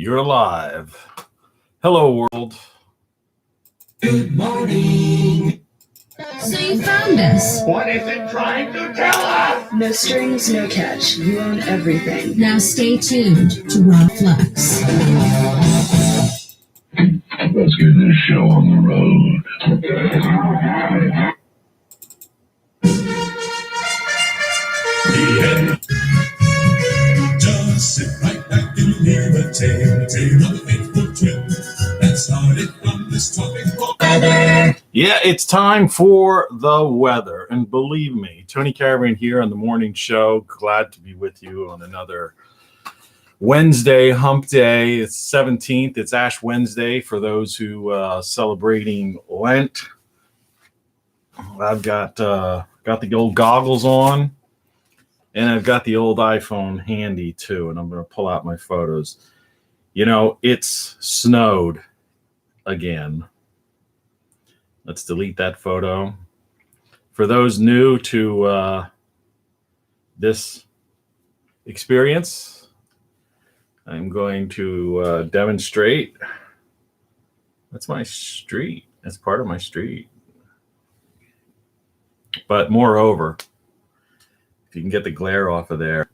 You're alive. Hello, world. Good morning. So you found us. What is it trying to tell us? No strings, no catch. You own everything. Now stay tuned to Raw Flux. Let's get this show on the road. Just sit right back and hear the tale of a fateful trip that started from this tropical weather. Yeah, it's time for the weather. And believe me, Tony Caravan here on the morning show. Glad to be with you on another Wednesday, hump day. It's 17th. It's Ash Wednesday for those who celebrating Lent. I've got the old goggles on. And I've got the old iPhone handy too, and I'm going to pull out my photos. You know, it's snowed again. Let's delete that photo. For those new to this experience, I'm going to demonstrate. That's my street. That's part of my street. But moreover, if you can get the glare off of there,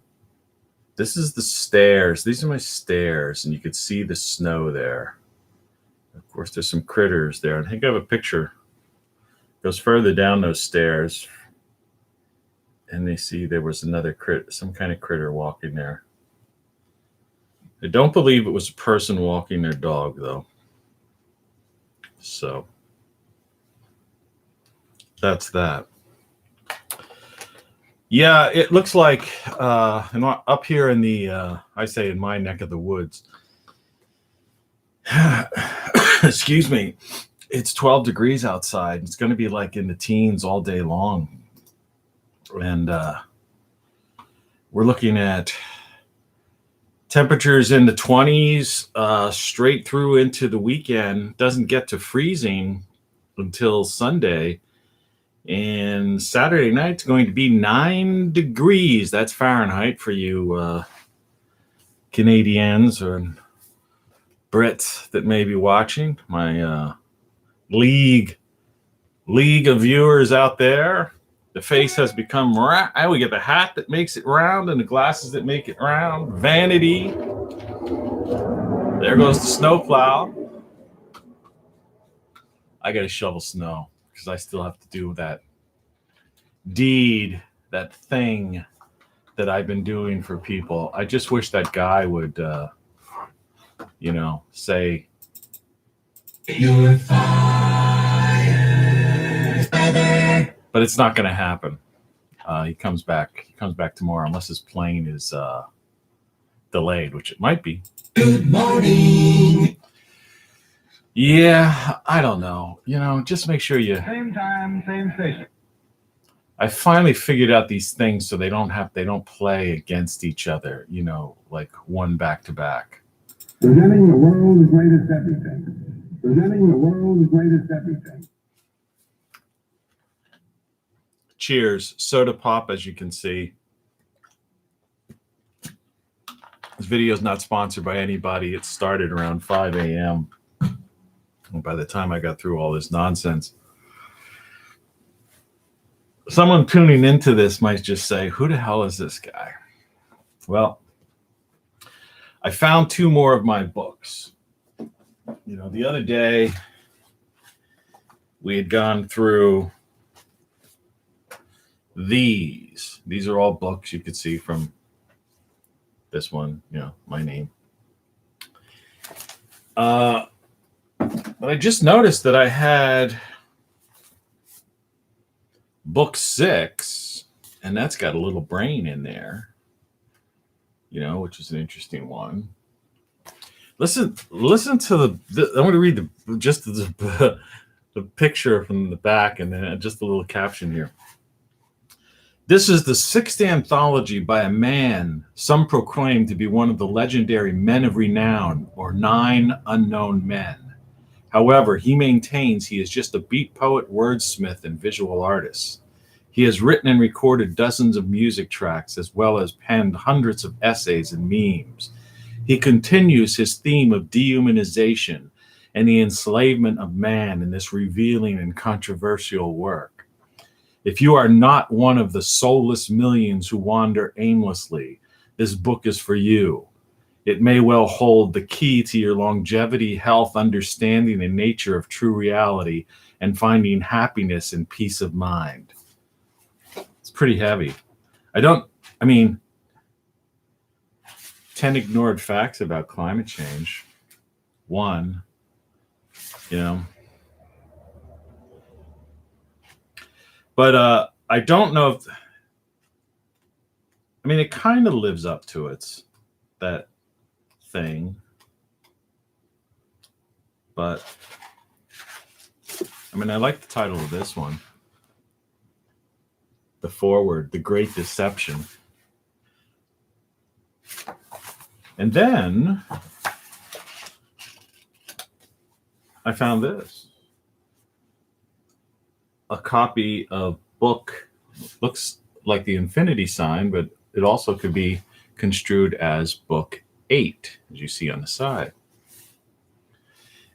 this is the stairs. These are my stairs, and you can see the snow there. Of course, there's some critters there. I think I have a picture. It goes further down those stairs, and they see there was another some kind of critter walking there. I don't believe it was a person walking their dog, though. So that's that. Yeah, it looks like up here in the, I say in my neck of the woods, excuse me, it's 12 degrees outside. It's going to be like in the teens all day long. And we're looking at temperatures in the 20s straight through into the weekend. Doesn't get to freezing until Sunday. And Saturday night's going to be 9 degrees. That's Fahrenheit for you Canadians or Brits that may be watching. My league of viewers out there. The face has become round. We get the hat that makes it round and the glasses that make it round. Vanity. There goes the snowplow. I got to shovel snow, because I still have to do that deed, that thing that I've been doing for people. I just wish that guy would, say, You're fired, brother. But it's not going to happen. He comes back. He comes back tomorrow, unless his plane is delayed, which it might be. Good morning. Yeah, I don't know. Just make sure you. Same time, same station. I finally figured out these things so they don't play against each other. Like one back to back. Presenting the world's greatest everything. Presenting the world's greatest everything. Cheers. Soda pop, as you can see. This video is not sponsored by anybody. It started around 5 a.m. And by the time I got through all this nonsense, someone tuning into this might just say, who the hell is this guy? Well, I found 2 more of my books. The other day, we had gone through these. These are all books you could see from this one, my name. But I just noticed that I had book 6, and that's got a little brain in there, which is an interesting one. Listen to I'm going to read the picture from the back, and then just a little caption here. This is the 6th anthology by a man some proclaim to be one of the legendary men of renown, or 9 unknown men. However, he maintains he is just a beat poet, wordsmith, and visual artist. He has written and recorded dozens of music tracks, as well as penned hundreds of essays and memes. He continues his theme of dehumanization and the enslavement of man in this revealing and controversial work. If you are not one of the soulless millions who wander aimlessly, this book is for you. It may well hold the key to your longevity, health, understanding, and nature of true reality, and finding happiness and peace of mind. It's pretty heavy. 10 ignored facts about climate change. One, but I don't know if, it kind of lives up to that thing, but I like the title of this one, the foreword, The Great Deception. And then I found this, a copy of book, looks like the infinity sign, but it also could be construed as book 8, as you see on the side.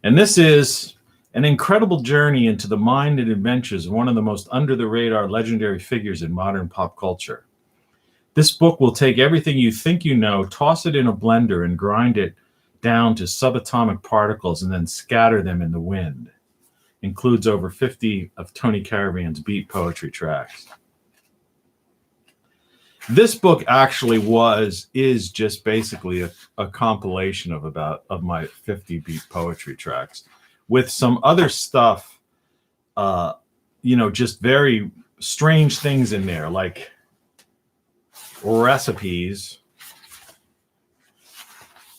And this is an incredible journey into the mind and adventures of one of the most under-the-radar legendary figures in modern pop culture. This book will take everything you think you know, toss it in a blender, and grind it down to subatomic particles and then scatter them in the wind. Includes over 50 of Tony Caravan's beat poetry tracks. This book actually is just basically a compilation of my 50 beat poetry tracks with some other stuff, just very strange things in there, like recipes,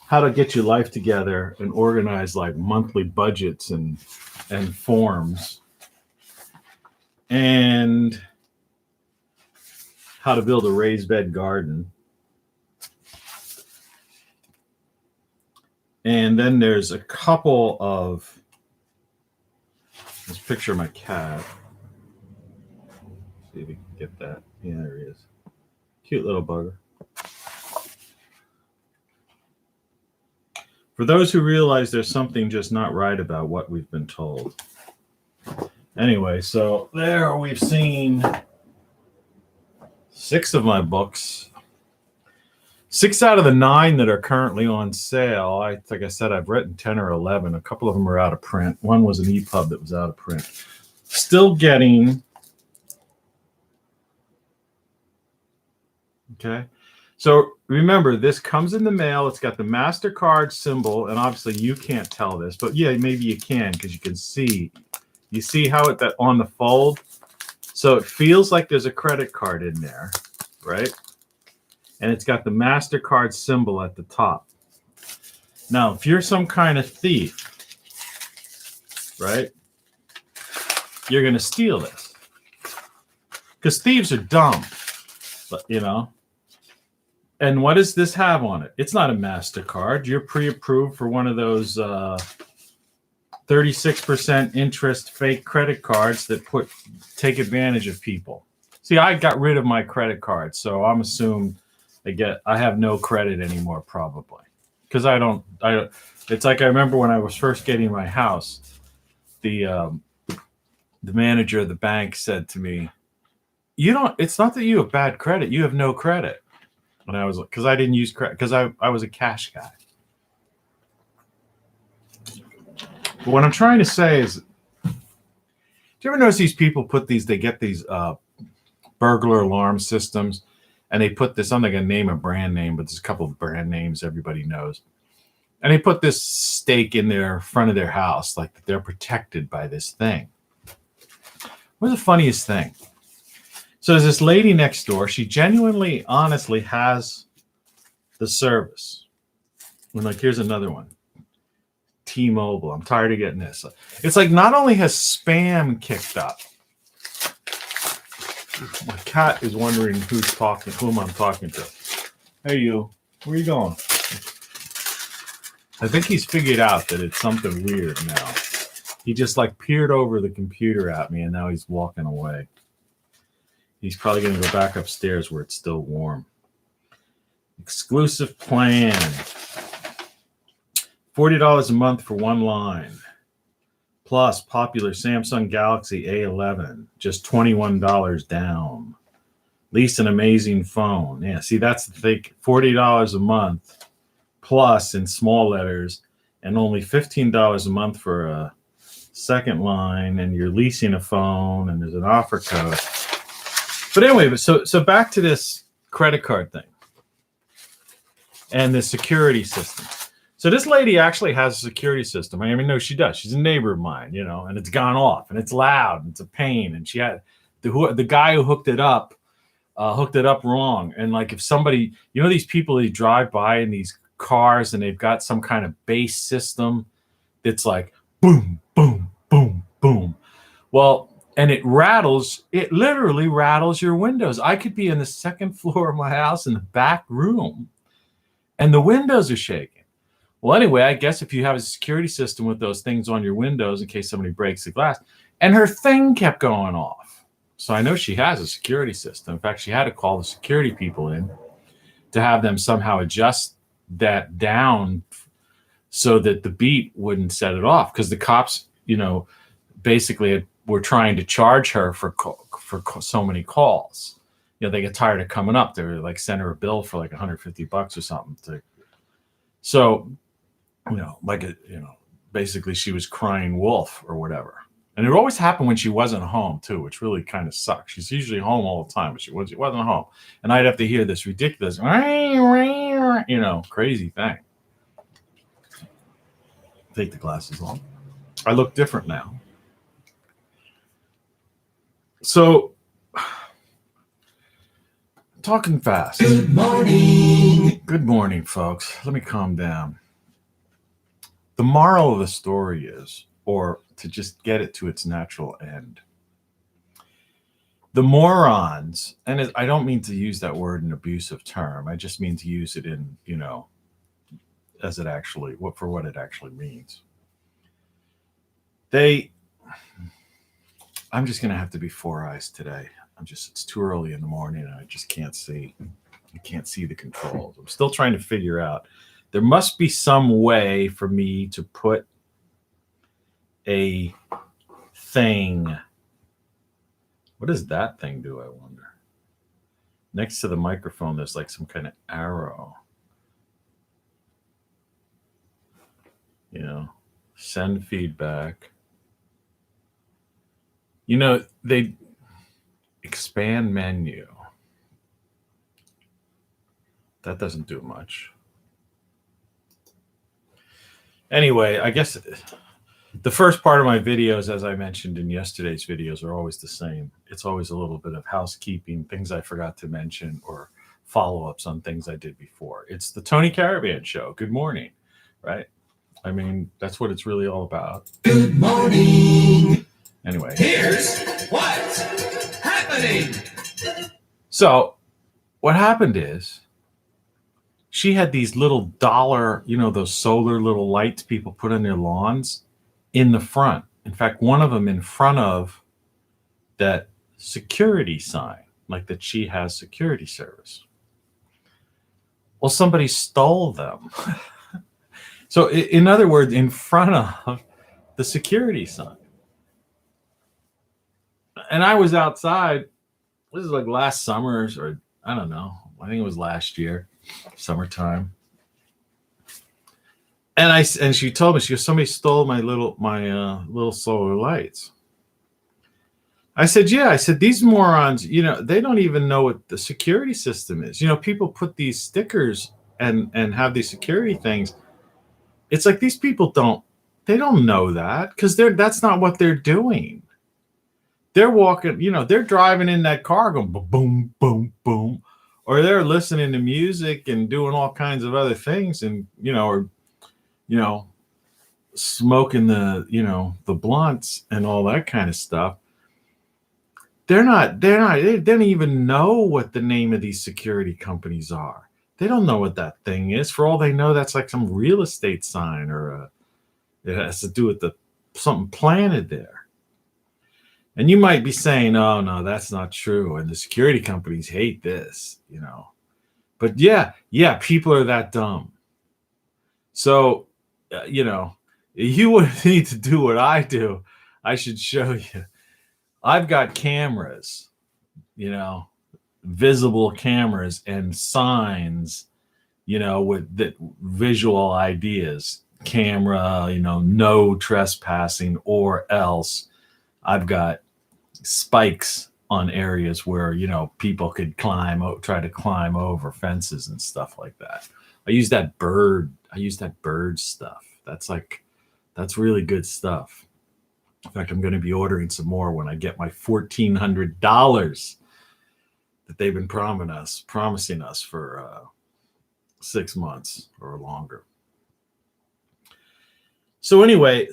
how to get your life together and organize like monthly budgets and forms, and how to build a raised bed garden. And then there's a couple of, let's picture my cat. See if we can get that. Yeah, there he is. Cute little bugger. For those who realize there's something just not right about what we've been told. Anyway, so there we've seen 6 of my books. 6 out of the 9 that are currently on sale. Like I said, I've written 10 or 11. A couple of them are out of print. One was an EPUB that was out of print. Still getting. Okay. So remember, this comes in the mail. It's got the MasterCard symbol, and obviously you can't tell this, but yeah, maybe you can, because you can see. You see how that on the fold? So it feels like there's a credit card in there, right? And it's got the MasterCard symbol at the top. Now, if you're some kind of thief, right, you're going to steal this. Because thieves are dumb, but, And what does this have on it? It's not a MasterCard. You're pre-approved for one of those 36% interest fake credit cards that take advantage of people. See, I got rid of my credit card, so I'm assumed I have no credit anymore, probably, because I don't. It's like I remember when I was first getting my house, the manager of the bank said to me, It's not that you have bad credit. You have no credit." And I was like, because I didn't use credit, because I was a cash guy. But what I'm trying to say is, do you ever notice these people they get these burglar alarm systems, and they put this, I'm not going to name a brand name, but there's a couple of brand names everybody knows. And they put this stake in their front of their house, like they're protected by this thing. What's the funniest thing? So there's this lady next door. She genuinely, honestly has the service. And like, here's another one. T-Mobile. I'm tired of getting this. It's like not only has spam kicked up. My cat is wondering whom I'm talking to. Hey, you. Where are you going? I think he's figured out that it's something weird now. He just like peered over the computer at me, and now he's walking away. He's probably going to go back upstairs where it's still warm. Exclusive plan. $40 a month for one line. Plus popular Samsung Galaxy A11, just $21 down. Lease an amazing phone. Yeah, see, that's the thing. $40 a month plus in small letters, and only $15 a month for a second line, and you're leasing a phone, and there's an offer code. But anyway, so back to this credit card thing and the security system. So this lady actually has a security system. I mean, no, she does. She's a neighbor of mine, you know, and it's gone off, and it's loud, and it's a pain. And she had the guy who hooked it up wrong. And like, if somebody, you know, these people, they drive by in these cars and they've got some kind of bass system that's like boom, boom, boom, boom. Well, and it literally rattles your windows. I could be in the second floor of my house in the back room, and the windows are shaking. Well, anyway, I guess if you have a security system with those things on your windows in case somebody breaks the glass, and her thing kept going off. So I know she has a security system. In fact, she had to call the security people in to have them somehow adjust that down so that the beep wouldn't set it off, because the cops, you know, basically were trying to charge her for so many calls. You know, they get tired of coming up. They were like, send her a bill for like $150 or something. So, you know, like, basically she was crying wolf or whatever. And it always happened when she wasn't home too, which really kind of sucks. She's usually home all the time, but she wasn't home. And I'd have to hear this ridiculous, you know, crazy thing. Take the glasses off. I look different now. So, talking fast. Good morning. Good morning, folks. Let me calm down. The moral of the story is, or to just get it to its natural end, the morons, and I don't mean to use that word in an abusive term. I just mean to use it in, you know, as it actually, for what it actually means. I'm just going to have to be four eyes today. It's too early in the morning and I just can't see. I can't see the controls. I'm still trying to figure out. There must be some way for me to put a thing. What does that thing do, I wonder? Next to the microphone, there's like some kind of arrow. You know, send feedback. You know, they expand menu. That doesn't do much. Anyway, I guess the first part of my videos, as I mentioned in yesterday's videos, are always the same. It's always a little bit of housekeeping, things I forgot to mention, or follow-ups on things I did before. It's the Tony Caravan Show. Good morning, right? I mean, that's what it's really all about. Good morning. Anyway. Here's what's happening. So what happened is she had these little dollar, you know, those solar little lights people put on their lawns in the front. In fact, one of them in front of that security sign, like that she has security service. Well, somebody stole them. So in other words, in front of the security sign. And I was outside. This is like last summer, or I don't know. I think it was last year, summertime. And she told me, somebody stole my little solar lights. I said, yeah. I said, these morons, you know, they don't even know what the security system is. You know, people put these stickers and have these security things. It's like these people don't know that, because that's not what they're doing. They're walking, you know, they're driving in that car going boom, boom, boom, or they're listening to music and doing all kinds of other things, and, you know, or, you know, smoking the blunts and all that kind of stuff. They don't even know what the name of these security companies are. They don't know what that thing is. For all they know, that's like some real estate sign, or it has to do with something planted there. And you might be saying, oh, no, that's not true, and the security companies hate this, you know. But yeah, people are that dumb. So you would need to do what I do. I should show you. I've got cameras, visible cameras and signs, with the visual ideas. Camera, no trespassing or else. I've got spikes on areas where, people could try to climb over fences and stuff like that. I use that bird stuff. That's really good stuff. In fact, I'm going to be ordering some more when I get my $1,400 that they've been promising us for 6 months or longer. So anyway,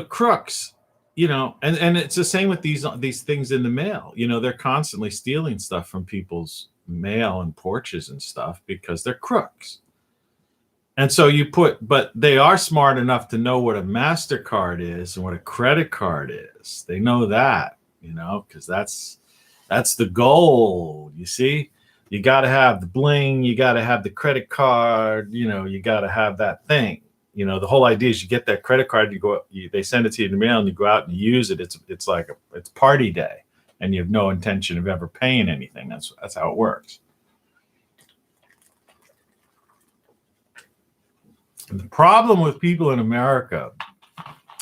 crooks, and it's the same with these things in the mail. They're constantly stealing stuff from people's mail and porches and stuff because they're crooks. And so but they are smart enough to know what a MasterCard is and what a credit card is. They know that, because that's the goal. You see, you got to have the bling, you got to have the credit card, you got to have that thing. The whole idea is you get that credit card, they send it to you in the mail and you go out and you use it. It's like it's party day and you have no intention of ever paying anything. That's how it works. And the problem with people in America,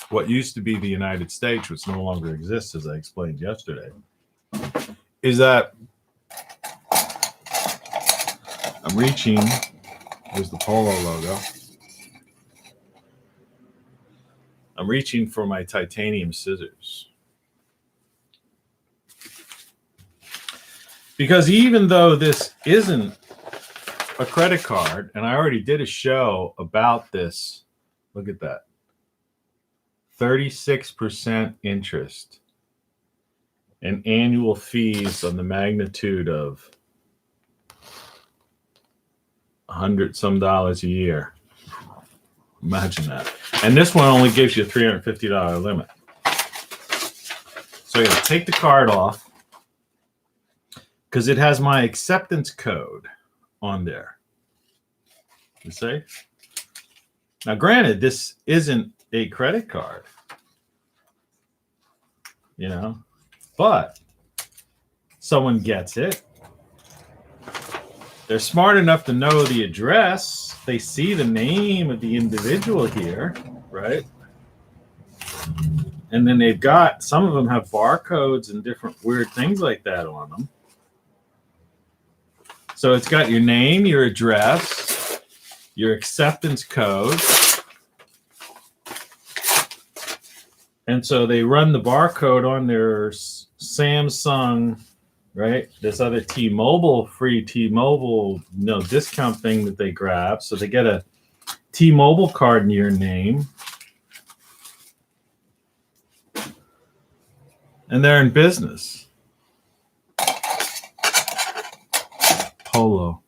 what used to be the United States, which no longer exists, as I explained yesterday, is that I'm reaching, there's the Polo logo. I'm reaching for my titanium scissors. Because even though this isn't a credit card, and I already did a show about this, look at that. 36% interest and annual fees on the magnitude of $100-some a year. Imagine that. And this one only gives you a $350 limit. So you gotta take the card off because it has my acceptance code on there. You see? Now, granted, this isn't a credit card, but someone gets it. They're smart enough to know the address. They see the name of the individual here, right? And then some of them have barcodes and different weird things like that on them. So it's got your name, your address, your acceptance code. And so they run the barcode on their Samsung, right? This other free T-Mobile, discount thing that they grab. So they get a T-Mobile card in your name. And they're in business. Polo.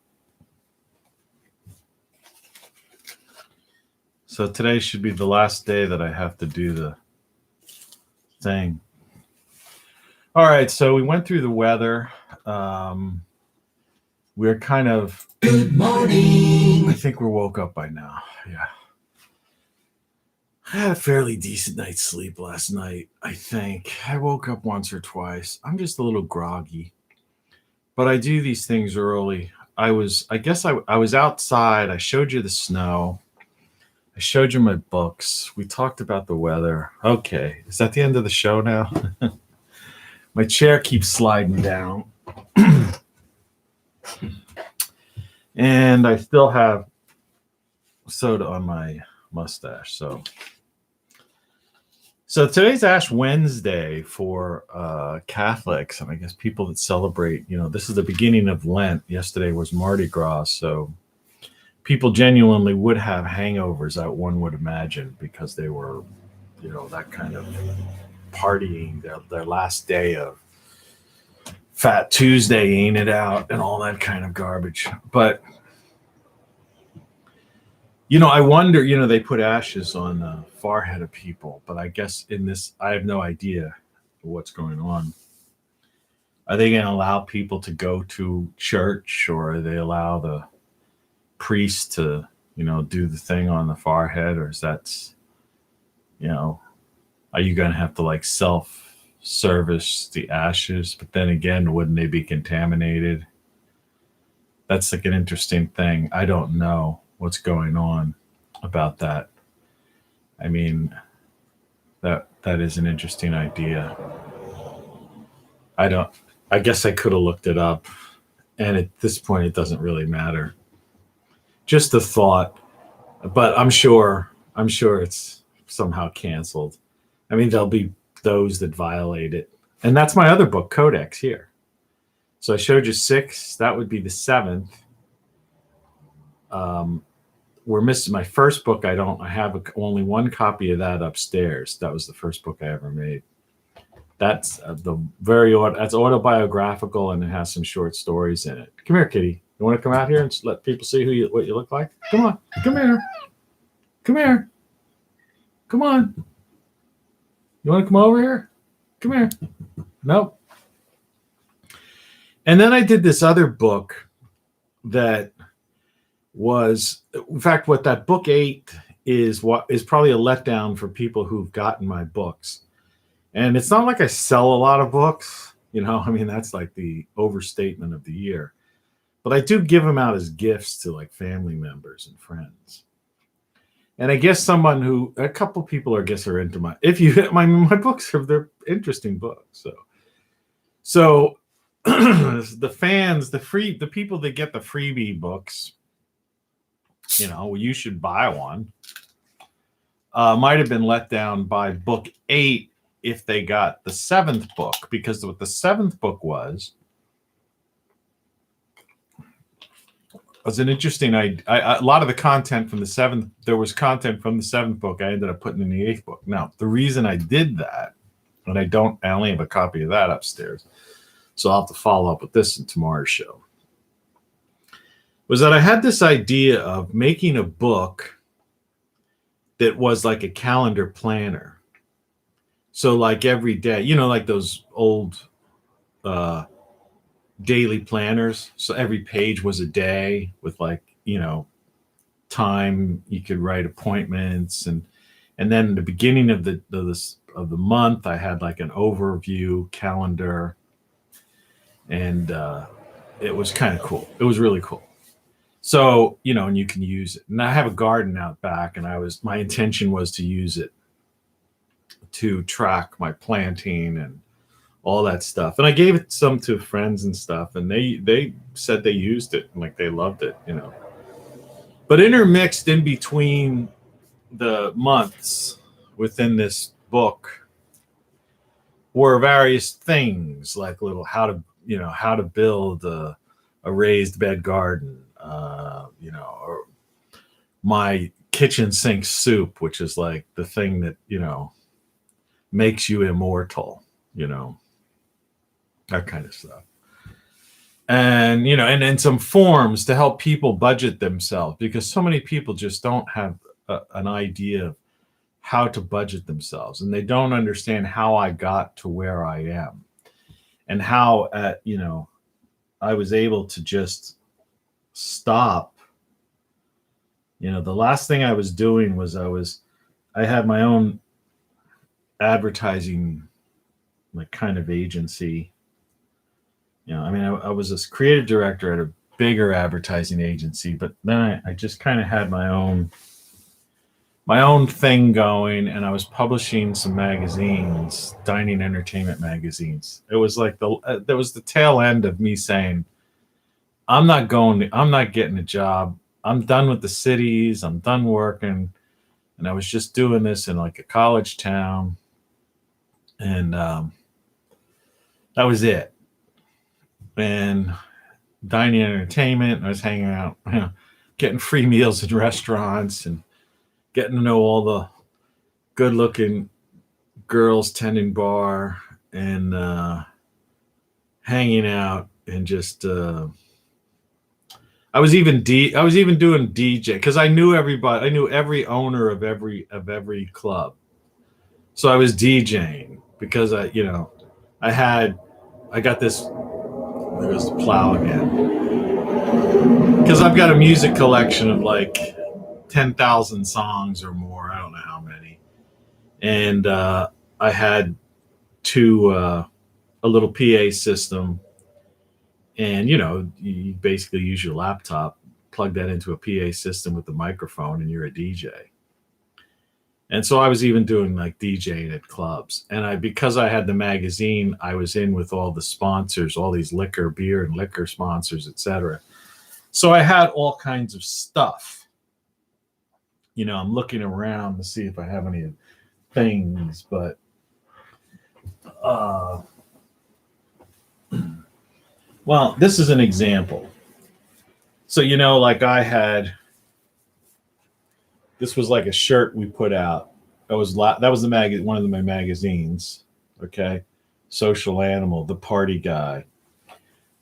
So today should be the last day that I have to do the thing. All right, so we went through the weather. We're kind of... Good morning. I think we're woke up by now. Yeah. I had a fairly decent night's sleep last night, I think. I woke up once or twice. I'm just a little groggy. But I do these things early. I was outside. I showed you the snow. I showed you my books. We talked about the weather. Okay. Is that the end of the show now? My chair keeps sliding down. And I still have soda on my mustache. So today's Ash Wednesday for Catholics, and I guess people that celebrate, this is the beginning of Lent. Yesterday was Mardi Gras, so people genuinely would have hangovers, one would imagine, because they were, that kind of partying, their last day of Fat Tuesday, ain't it out, and all that kind of garbage. But I wonder, they put ashes on the forehead of people, but I guess in this, I have no idea what's going on. Are they going to allow people to go to church, or are they allow the priest to, do the thing on the forehead, or is that, are you going to have to like self-service the ashes? But then again, wouldn't they be contaminated? That's like an interesting thing. I don't know what's going on about that. I mean, that is an interesting idea. I guess I could have looked it up, and at this point it doesn't really matter. Just the thought, but I'm sure it's somehow canceled. I mean, there'll be those that violate it. And that's my other book, Codex, here. So I showed you 6. That would be the 7th. We're missing my first book. I have only one copy of that upstairs. That was the first book I ever made. That's that's autobiographical, and it has some short stories in it. Come here, kitty. You want to come out here and let people see what you look like? Come on. Come here. Come here. Come on. You want to come over here? Come here. Nope. And then I did this other book that was, in fact, what that book 8 is probably a letdown for people who've gotten my books. And it's not like I sell a lot of books, I mean, that's like the overstatement of the year. But I do give them out as gifts to like family members and friends. And I guess a couple people are into my books they're interesting books. So the fans, the people that get the freebie books, you should buy one. Might have been let down by book 8 if they got the 7th book, because what the 7th book was an interesting idea. A lot of the content from the 7th, there was content from the 7th book I ended up putting in the 8th book. Now, the reason I did that, and I only have a copy of that upstairs, so I'll have to follow up with this in tomorrow's show, was that I had this idea of making a book that was like a calendar planner. So like every day, like those old daily planners. So every page was a day with like, time you could write appointments, and then the beginning of the month I had like an overview calendar, and it was kind of cool. It was really cool. So, and you can use it. And I have a garden out back, and my intention was to use it to track my planting and all that stuff. And I gave it some to friends and stuff, and they said they used it and like they loved it, But intermixed in between the months within this book were various things, like how to build a raised bed garden, or my kitchen sink soup, which is like the thing that, makes you immortal, that kind of stuff. And, and then some forms to help people budget themselves, because so many people just don't have an idea of how to budget themselves, and they don't understand how I got to where I am, and how, I was able to just stop. The last thing I was doing was I had my own advertising, like kind of agency. I was a creative director at a bigger advertising agency, but then I just kind of had my own thing going, and I was publishing some magazines, dining entertainment magazines. It was like there was the tail end of me saying, I'm not getting a job. I'm done with the cities. I'm done working. And I was just doing this in like a college town. And that was it. And dining entertainment, I was hanging out, getting free meals at restaurants and getting to know all the good-looking girls tending bar, and hanging out, and just I was even doing DJ, because I knew everybody. I knew every owner of every club, so I was DJing because I got this. There goes the plow again. Because I've got a music collection of like 10,000 songs or more. I don't know how many. And I had a little PA system. And, you basically use your laptop, plug that into a PA system with the microphone, and you're a DJ. And so I was even doing like DJing at clubs. And because I had the magazine, I was in with all the sponsors, all these beer and liquor sponsors, etc. So I had all kinds of stuff. I'm looking around to see if I have any things, but well, this is an example. So, like this was like a shirt we put out. That was one of my magazines. Okay. Social Animal, the party guy.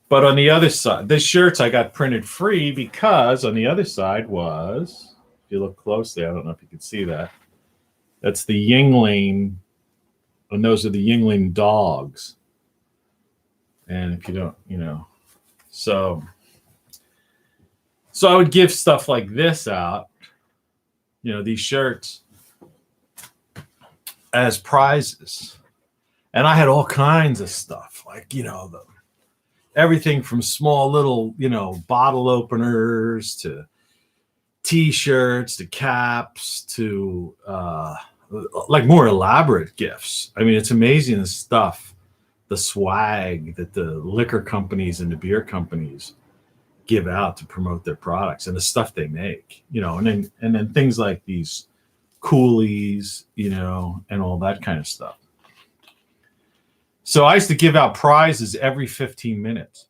But on the other side, the shirts I got printed free because on the other side was, if you look closely, I don't know if you can see that. That's the Yingling, and those are the Yingling dogs. And if you don't, so I would give stuff like this out, these shirts as prizes. And I had all kinds of stuff, like, everything from small little, bottle openers to T-shirts to caps to like more elaborate gifts. I mean, it's amazing the stuff, the swag that the liquor companies and the beer companies give out to promote their products and the stuff they make, and then things like these coolies, and all that kind of stuff. So I used to give out prizes every 15 minutes.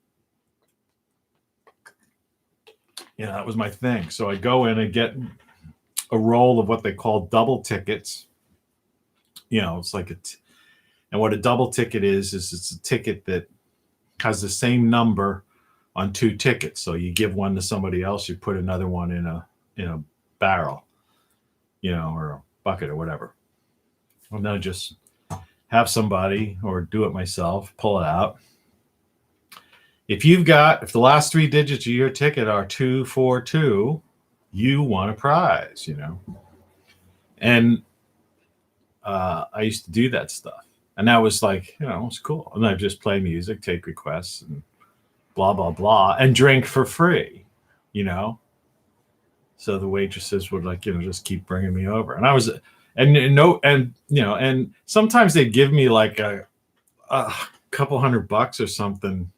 That was my thing. So I go in and get a roll of what they call double tickets. It's like and what a double ticket is it's a ticket that has the same number on two tickets. So you give one to somebody else, you put another one in a barrel, or a bucket or whatever. And then I just have somebody or do it myself, pull it out. If the last three digits of your ticket are 242, you won a prize, And I used to do that stuff. And that was like, it was cool. And I'd just play music, take requests, and blah, blah, blah, and drink for free, So the waitresses would just keep bringing me over. And I was, and sometimes they'd give me like a couple $100 or something.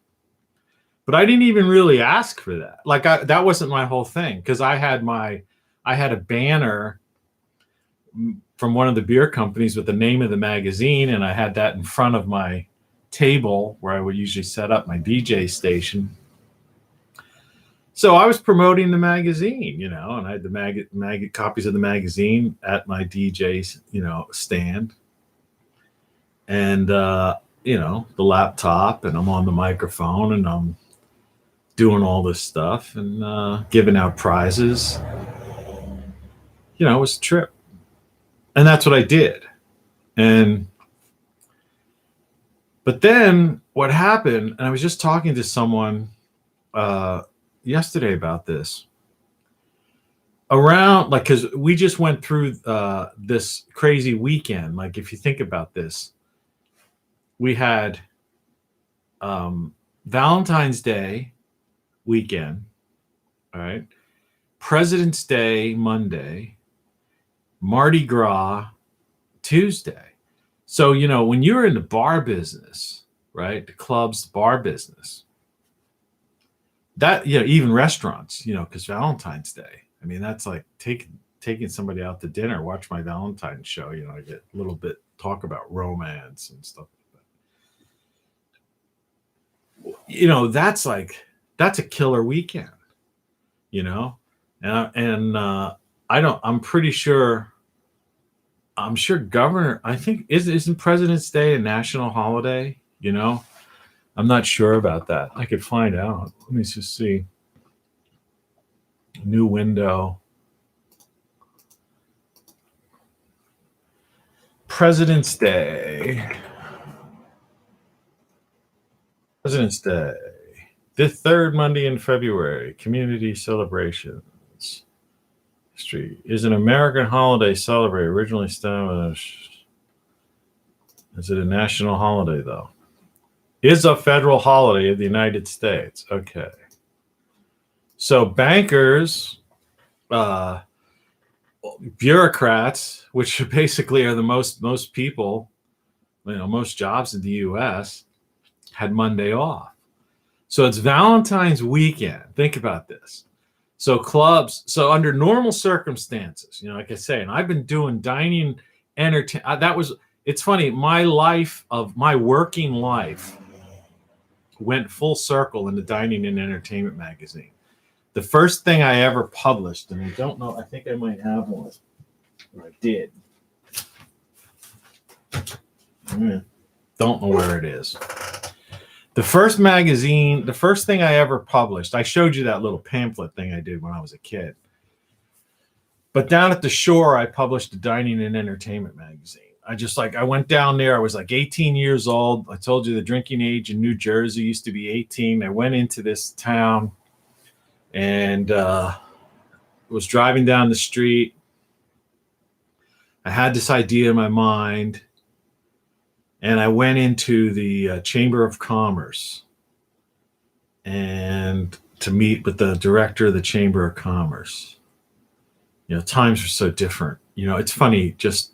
But I didn't even really ask for that. Like that wasn't my whole thing, because I had a banner from one of the beer companies with the name of the magazine, and I had that in front of my table where I would usually set up my DJ station. So I was promoting the magazine, and I had the copies of the magazine at my DJ's, stand, and the laptop, and I'm on the microphone, and I'm doing all this stuff and giving out prizes. It was a trip. And that's what I did. But then what happened, and I was just talking to someone yesterday about this, because we just went through this crazy weekend. Like, if you think about this, we had Valentine's Day weekend, all right, President's Day Monday, Mardi Gras Tuesday. So, when you're in the bar business, right, the clubs, the bar business, that, even restaurants, because Valentine's Day, I mean, that's like taking somebody out to dinner, watch my Valentine's show, I get a little bit, talk about romance and stuff like that. That's a killer weekend, I'm sure governor, I think, isn't President's Day a national holiday? I'm not sure about that. I could find out. Let me just see. New window. President's Day. President's Day. The third Monday in February. Community celebrations. History is an American holiday celebrated originally established. Is it a national holiday though? Is a federal holiday of the United States. Okay. So bankers, bureaucrats, which basically are the most people, most jobs in the U.S. had Monday off. So it's Valentine's weekend. Think about this. So clubs, so under normal circumstances, like I say, and I've been doing dining, it's funny, my working life went full circle in the Dining and Entertainment magazine. The first thing I ever published, and I don't know, I think I might have one, or I did. Don't know where it is. The first magazine, the first thing I ever published, I showed you that little pamphlet thing I did when I was a kid. But down at the shore, I published a Dining and Entertainment magazine. I went down there. I was like 18 years old. I told you the drinking age in New Jersey used to be 18. I went into this town and was driving down the street. I had this idea in my mind. And I went into the Chamber of Commerce and to meet with the director of the Chamber of Commerce. Times were so different. It's funny, just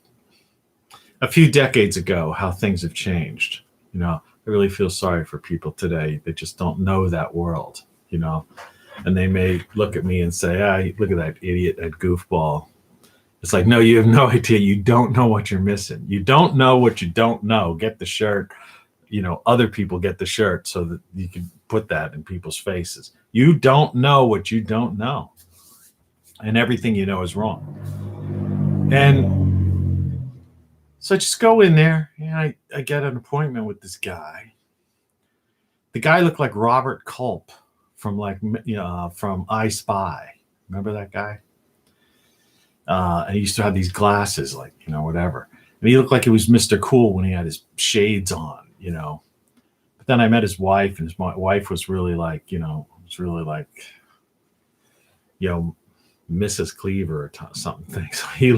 a few decades ago, how things have changed. I really feel sorry for people today that just don't know that world, and they may look at me and say, look at that idiot, that goofball. It's like, no, you have no idea. You don't know what you're missing. You don't know what you don't know. Get the shirt. Other people get the shirt so that you can put that in people's faces. You don't know what you don't know. And everything you know is wrong. And so I just go in there and I get an appointment with this guy. The guy looked like Robert Culp from from I Spy. Remember that guy? And he used to have these glasses, whatever. And he looked like he was Mr. Cool when he had his shades on, But then I met his wife, and his wife was really Mrs. Cleaver or something. So he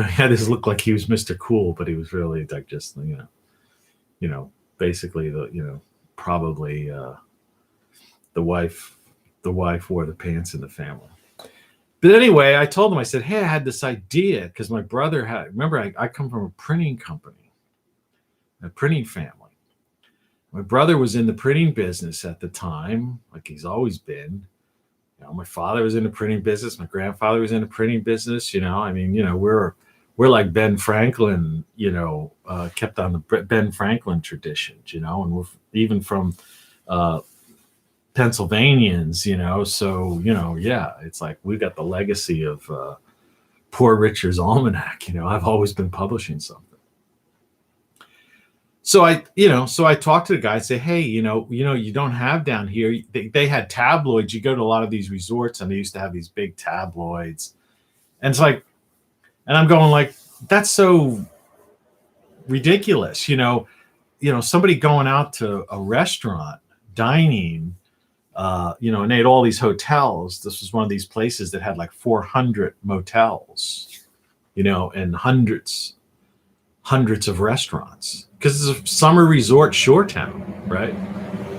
had this look like he was Mr. Cool, but he was really like just, basically probably the wife wore the pants in the family. But anyway, I told him, I said, hey, I had this idea because my brother I come from a printing company, a printing family. My brother was in the printing business at the time, like he's always been. My father was in the printing business. My grandfather was in the printing business. We're like Ben Franklin, kept on the Ben Franklin traditions, and we're even from Pennsylvanians, so it's like we got the legacy of Poor Richard's Almanac. I've always been publishing something. So I talked to the guy and say, hey, you don't have down here. They had tabloids. You go to a lot of these resorts and they used to have these big tabloids, and it's like, and I'm going like, that's so ridiculous. Somebody going out to a restaurant, dining. And they had all these hotels. This was one of these places that had like 400 motels, and hundreds of restaurants. Because it's a summer resort shore town, right?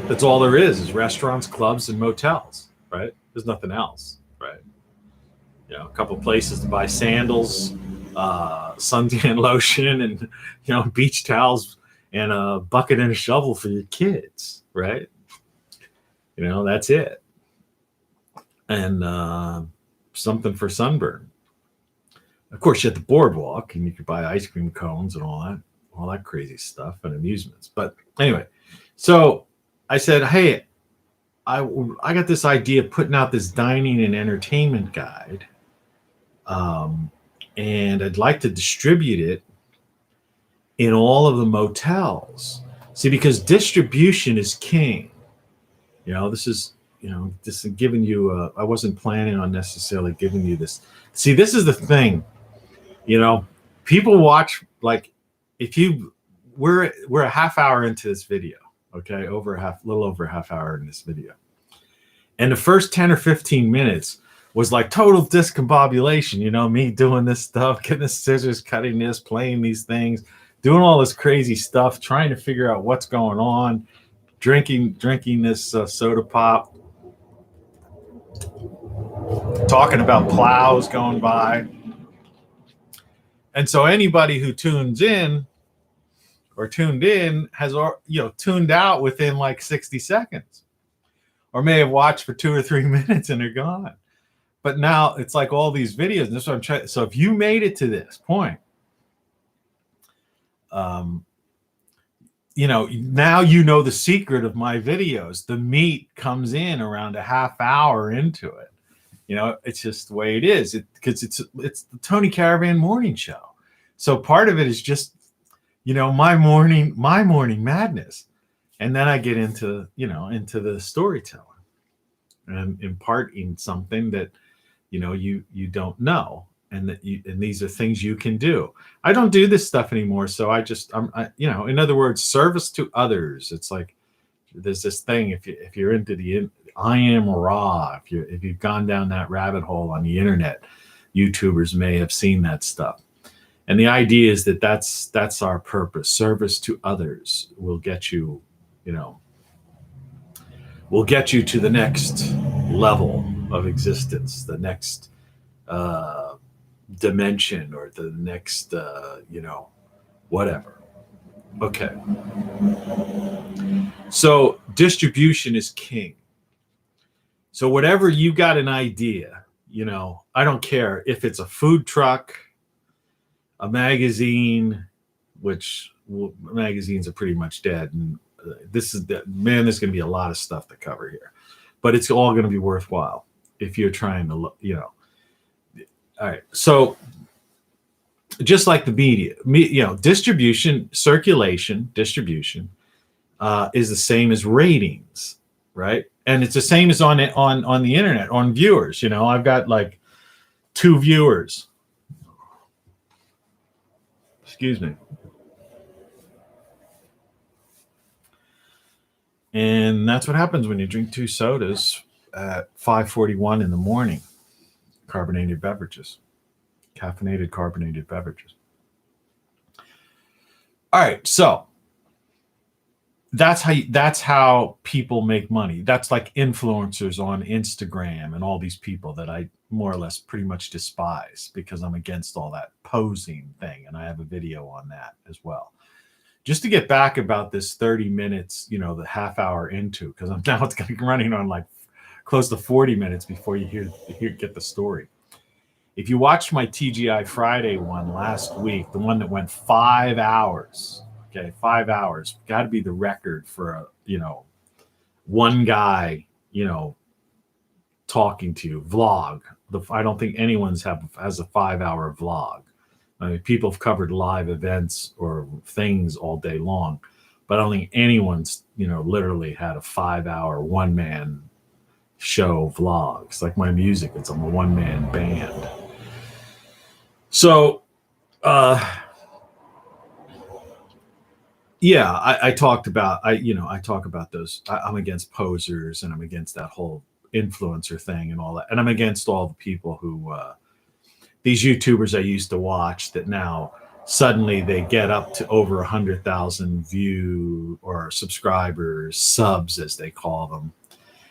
That's all there is restaurants, clubs, and motels, right? There's nothing else, right? A couple places to buy sandals, suntan lotion, and beach towels, and a bucket and a shovel for your kids, right? That's it. And something for sunburn. Of course, you had the boardwalk, and you could buy ice cream cones and all that crazy stuff and amusements. But anyway, so I said, hey, I got this idea of putting out this dining and entertainment guide, and I'd like to distribute it in all of the motels. See, because distribution is king. This is giving you I wasn't planning on necessarily giving you this. See, this is the thing, people watch, like, we're a half hour into this video, okay, little over a half hour in this video. And the first 10 or 15 minutes was like total discombobulation, me doing this stuff, getting the scissors, cutting this, playing these things, doing all this crazy stuff, trying to figure out what's going on, drinking this soda pop, talking about plows going by. And so anybody who tuned in has tuned out within like 60 seconds, or may have watched for 2 or 3 minutes and they're gone. But now it's like all these videos, and this is what I'm trying. So if you made it to this point, now the secret of my videos. The meat comes in around a half hour into it. It's just the way it is. Because it's the Tony Caravan morning show. So part of it is just, my morning madness, and then I get into the storytelling and imparting something that you don't know, and these are things you can do. I don't do this stuff anymore, so in other words, service to others. It's like there's this thing, if you're into the I am raw, if you've gone down that rabbit hole on the internet, YouTubers may have seen that stuff. And the idea is that's our purpose. Service to others will get you, will get you to the next level of existence, the next dimension, or the next, whatever. Okay. So distribution is king. So whatever you got an idea, I don't care if it's a food truck, a magazine, which magazines are pretty much dead. And there's going to be a lot of stuff to cover here, but it's all going to be worthwhile if you're trying to, all right. So just like the media, distribution, circulation, distribution is the same as ratings, right? And it's the same as on the internet, on viewers. I've got like 2 viewers. Excuse me. And that's what happens when you drink 2 sodas at 5:41 in the morning. Caffeinated beverages. All right, so that's how people make money. That's like influencers on Instagram and all these people that I more or less pretty much despise, because I'm against all that posing thing, and I have a video on that as well. Just to get back about this 30 minutes, the half hour into, because it's going to be running on like close to 40 minutes before you get the story. If you watched my TGI Friday one last week, the one that went 5 hours, okay, 5 hours, got to be the record for one guy, talking to you, vlog. I don't think anyone's has a 5-hour vlog. I mean, people have covered live events or things all day long, but I don't think anyone's, literally had a 5-hour one-man show vlog. It's like my music. I'm a one-man band. So, yeah, I talked about, I talk about those. I'm against posers, and I'm against that whole influencer thing and all that. And I'm against all the people who, these YouTubers I used to watch that now suddenly they get up to over 100,000 view or subscribers, subs as they call them,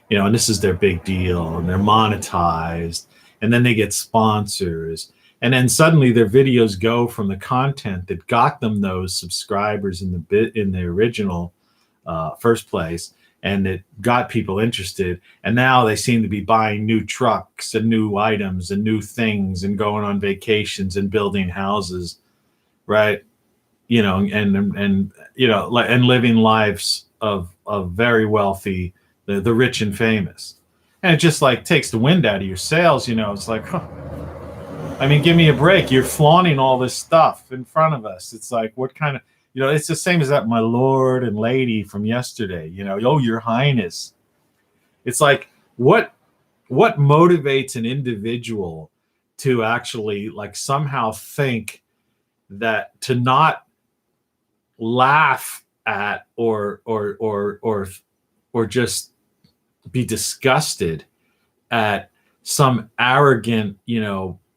and this is their big deal, and they're monetized, and then they get sponsors. And then suddenly their videos go from the content that got them those subscribers in the original first place, and it got people interested. And now they seem to be buying new trucks and new items and new things and going on vacations and building houses, right? And living lives of very wealthy, the rich and famous. And it just like takes the wind out of your sails. It's like, huh. I mean, give me a break. You're flaunting all this stuff in front of us. It's like, what kind of, it's the same as that my lord and lady from yesterday, oh, your highness. It's like, what motivates an individual to actually like somehow think that to not laugh at or just be disgusted at some arrogant,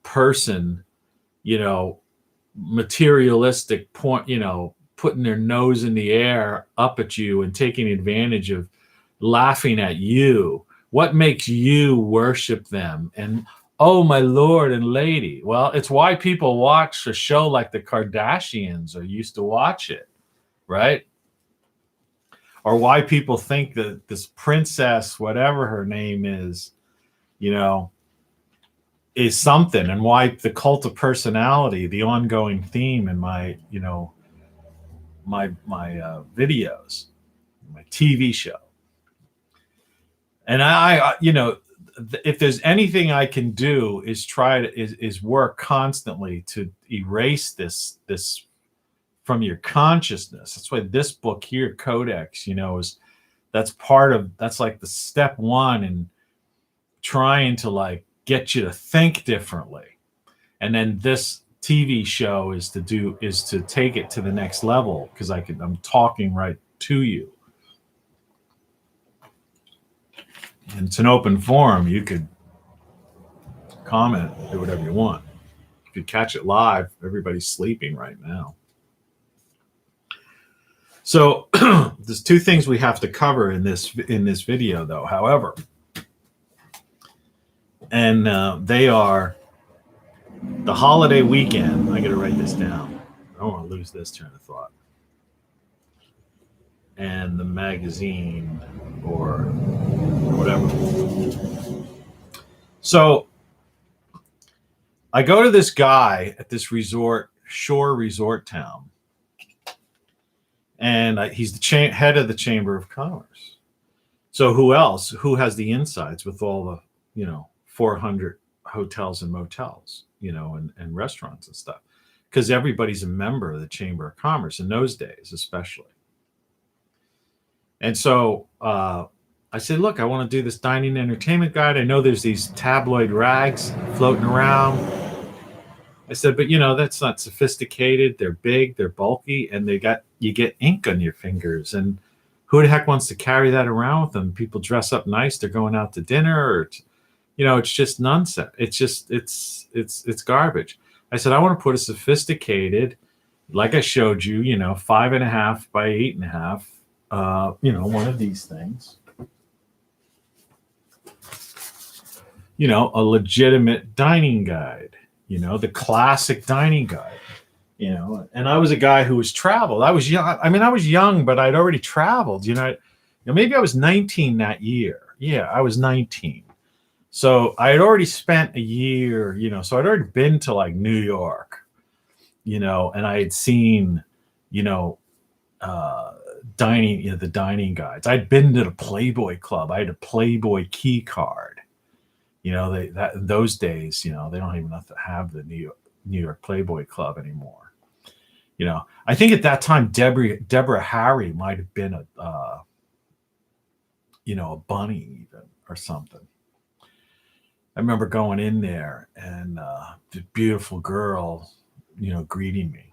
person, materialistic point, putting their nose in the air up at you and taking advantage of laughing at you. What makes you worship them? And oh, my lord and lady. Well, it's why people watch a show like the Kardashians or used to watch it, right? Or why people think that this princess, whatever her name is, is something, and why the cult of personality, the ongoing theme in my, my videos, my TV show. And I if there's anything I can do is try to is work constantly to erase this from your consciousness. That's why this book here, Codex, that's like the step one in trying to like get you to think differently. And then this TV show is to take it to the next level, because I'm talking right to you. And it's an open forum. You could comment, do whatever you want. If you catch it live, everybody's sleeping right now. So there's two things we have to cover in this video, though. However, and they are the holiday weekend. I got to write this down. I don't want to lose this train of thought. And the magazine or whatever. So I go to this guy at this shore resort town. And he's the head of the Chamber of Commerce. So who else? Who has the insights with all the, 400 hotels and motels, and restaurants and stuff? Because everybody's a member of the Chamber of Commerce in those days, especially. And so I said, look, I want to do this dining entertainment guide. I know there's these tabloid rags floating around. I said, but that's not sophisticated. They're big, they're bulky, and you get ink on your fingers. And who the heck wants to carry that around with them? People dress up nice. They're going out to dinner, or, it's just nonsense. It's just, it's garbage. I said, I want to put a sophisticated, like I showed you, 5.5 by 8.5, one of these things, a legitimate dining guide. The classic dining guide, and I was a guy who was traveled. I was young. I was young, but I'd already traveled, maybe I was 19 that year. Yeah, I was 19. So I had already spent a year, so I'd already been to like New York, and I had seen, dining, the dining guides. I'd been to the Playboy Club. I had a Playboy key card. In those days, they don't even have the New York Playboy Club anymore. I think at that time, Deborah Harry might have been a bunny even or something. I remember going in there and the beautiful girl, greeting me.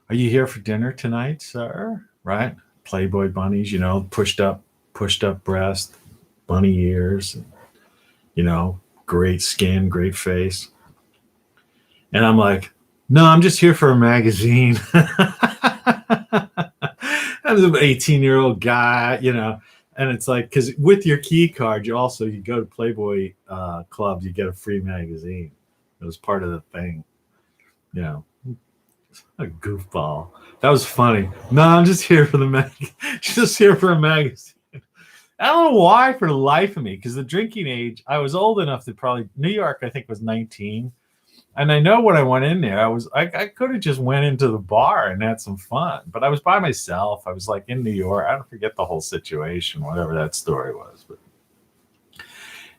Are you here for dinner tonight, sir? Right? Playboy bunnies, pushed up breast, bunny ears. Great skin, great face. And I'm like, no, I'm just here for a magazine. I was an 18-year-old guy, and it's like, because with your key card, you go to Playboy clubs, you get a free magazine. It was part of the thing, a goofball. That was funny. No, I'm just here for just here for a magazine. I don't know why, for the life of me, because the drinking age, I was old enough to probably, New York, I think, was 19. And I know when I went in there, I could have just went into the bar and had some fun. But I was by myself. I was like in New York. I don't forget the whole situation, whatever that story was. But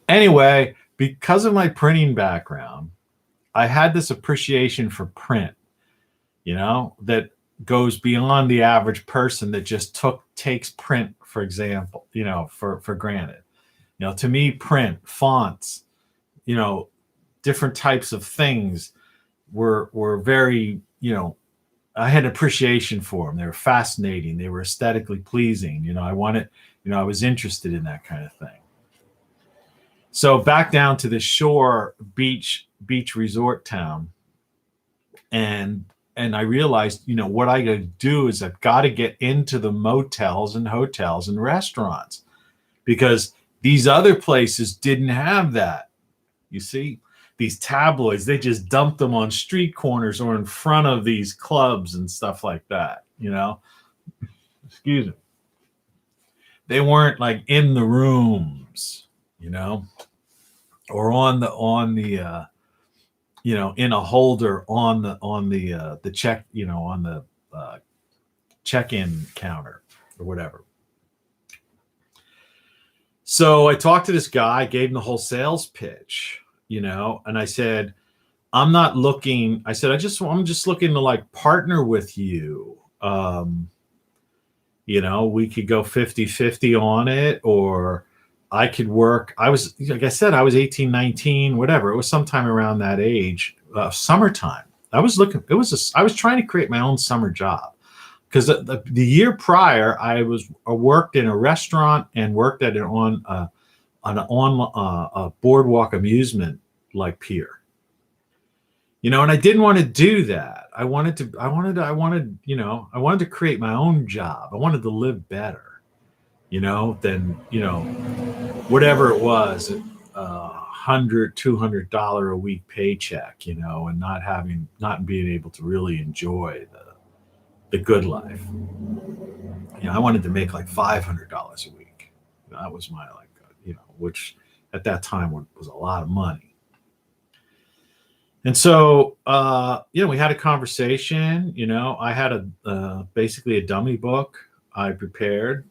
anyway, because of my printing background, I had this appreciation for print, that goes beyond the average person that just takes print, for example, for granted. To me, print, fonts, different types of things were very, I had appreciation for them. They were fascinating. They were aesthetically pleasing. I was interested in that kind of thing. So back down to the shore beach resort town, and I realized, what I got to do is I've got to get into the motels and hotels and restaurants, because these other places didn't have that. You see, these tabloids, they just dumped them on street corners or in front of these clubs and stuff like that. Excuse me. They weren't like in the rooms, or on the in a holder on the check, on the check-in counter or whatever. So I talked to this guy, gave him the whole sales pitch, and I said, I'm just looking to like partner with you. We could go 50-50 on it, or I could work. I was, like I said, I was 18, 19, whatever. It was sometime around that age, summertime. I was trying to create my own summer job, because the year prior I worked in a restaurant and worked at a boardwalk amusement like pier, and I didn't want to do that. I wanted to create my own job. I wanted to live better, than, whatever it was, $100-$200 a week paycheck, and not being able to really enjoy the good life. I wanted to make like $500 a week. That was my which at that time was a lot of money. And so, we had a conversation. I had basically a dummy book I prepared.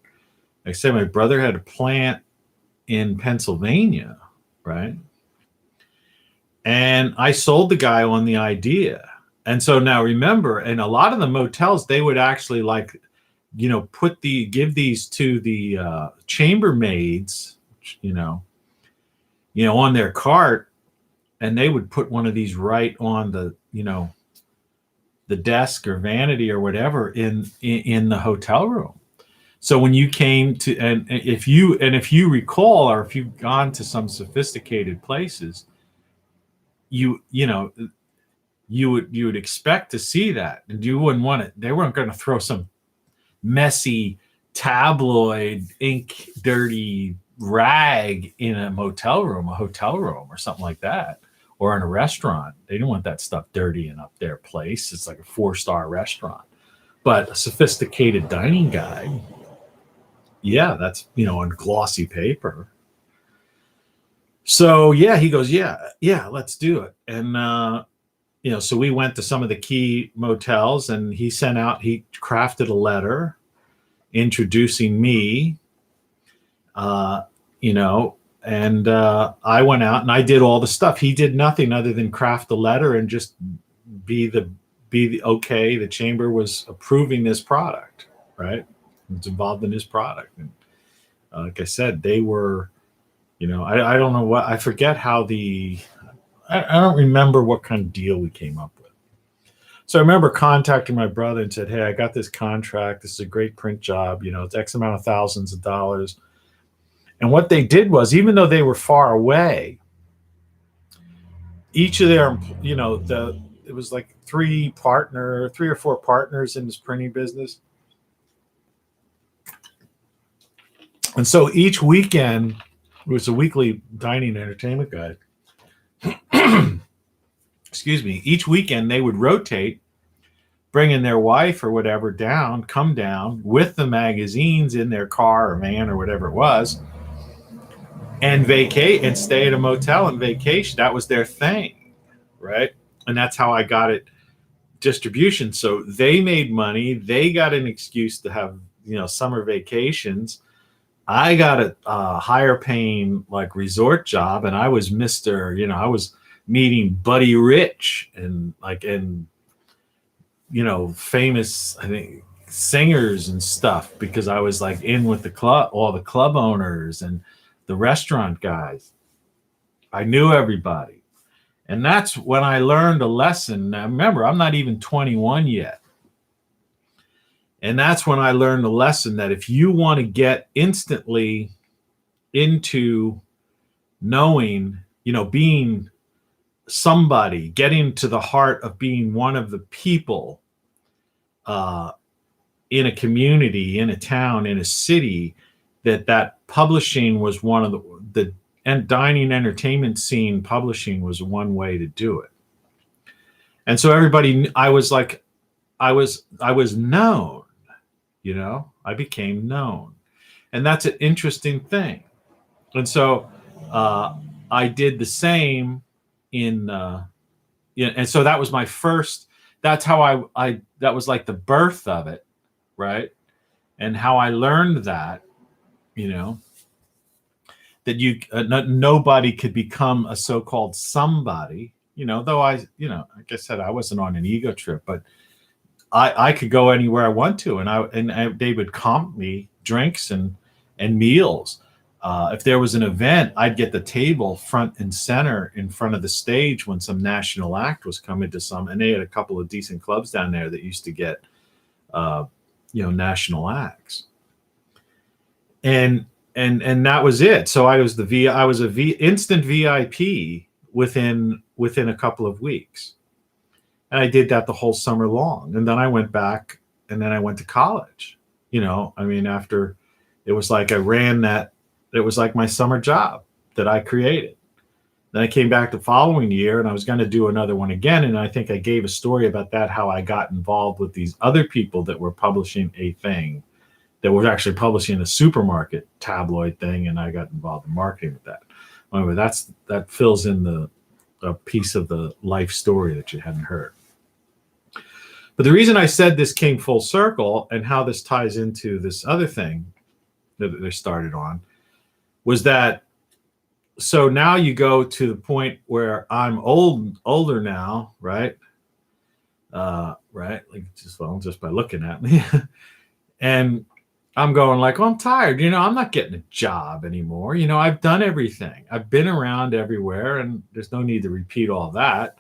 Like I said, my brother had a plant in Pennsylvania, right? And I sold the guy on the idea. And so now remember, in a lot of the motels, they would actually give these to the chambermaids, on their cart, and they would put one of these right on the desk or vanity or whatever in the hotel room. So when you came to, and if you recall, or if you've gone to some sophisticated places, you would expect to see that, and you wouldn't want it. They weren't going to throw some messy tabloid ink dirty rag in a hotel room or something like that, or in a restaurant. They didn't want that stuff dirty in up their place. It's like a 4-star restaurant. But a sophisticated dining guide, yeah, that's on glossy paper. So yeah, he goes, yeah, let's do it. And so we went to some of the key motels, and he crafted a letter introducing me, and I went out and I did all the stuff. He did nothing other than craft the letter and just be the okay. The chamber was approving this product, right? It was involved in this product. And like I said, they were, I don't know what, I forget how I don't remember what kind of deal we came up with. So I remember contacting my brother and said, hey, I got this contract. This is a great print job. It's X amount of thousands of dollars. And what they did was, even though they were far away, each of their, it was like 3 or 4 partners in this printing business. And so each weekend, it was a weekly dining entertainment guide. Excuse me. Each weekend they would rotate, bringing their wife or whatever come down with the magazines in their car or van or whatever it was, and vacate and stay at a motel and vacation. That was their thing, right? And that's how I got it distribution. So they made money. They got an excuse to have, summer vacations. I got a higher paying like resort job, and I was I was meeting Buddy Rich and famous, I think, singers and stuff, because I was like in with the club, all the club owners and the restaurant guys. I knew everybody. And that's when I learned a lesson. Now, remember, I'm not even 21 yet. And that's when I learned a lesson that if you want to get instantly into knowing, being somebody, getting to the heart of being one of the people in a community, in a town, in a city, that publishing was one of the and dining entertainment scene. Publishing was one way to do it. And so everybody, I was known, I became known. And that's an interesting thing. And so I did the same and so that was my first, that's how I that was like the birth of it, right? And how I learned that, that nobody could become a so-called somebody, though like I said, I wasn't on an ego trip, but I could go anywhere I want to, and they would comp me drinks and meals. If there was an event, I'd get the table front and center in front of the stage when some national act was coming to and they had a couple of decent clubs down there that used to get, national acts. And that was it. So I was instant VIP within a couple of weeks. And I did that the whole summer long. And then I went back and then I went to college. After it was like I ran that, it was like my summer job that I created. Then I came back the following year and I was going to do another one again. And I think I gave a story about that, how I got involved with these other people that were publishing a thing that was actually publishing a supermarket tabloid thing. And I got involved in marketing with that. Anyway, that fills in a piece of the life story that you hadn't heard. But the reason I said this came full circle and how this ties into this other thing that they started on was that, so now you go to the point where I'm older now, right? Right? Like just by looking at me. And I'm going like, I'm tired. I'm not getting a job anymore. I've done everything. I've been around everywhere, and there's no need to repeat all that.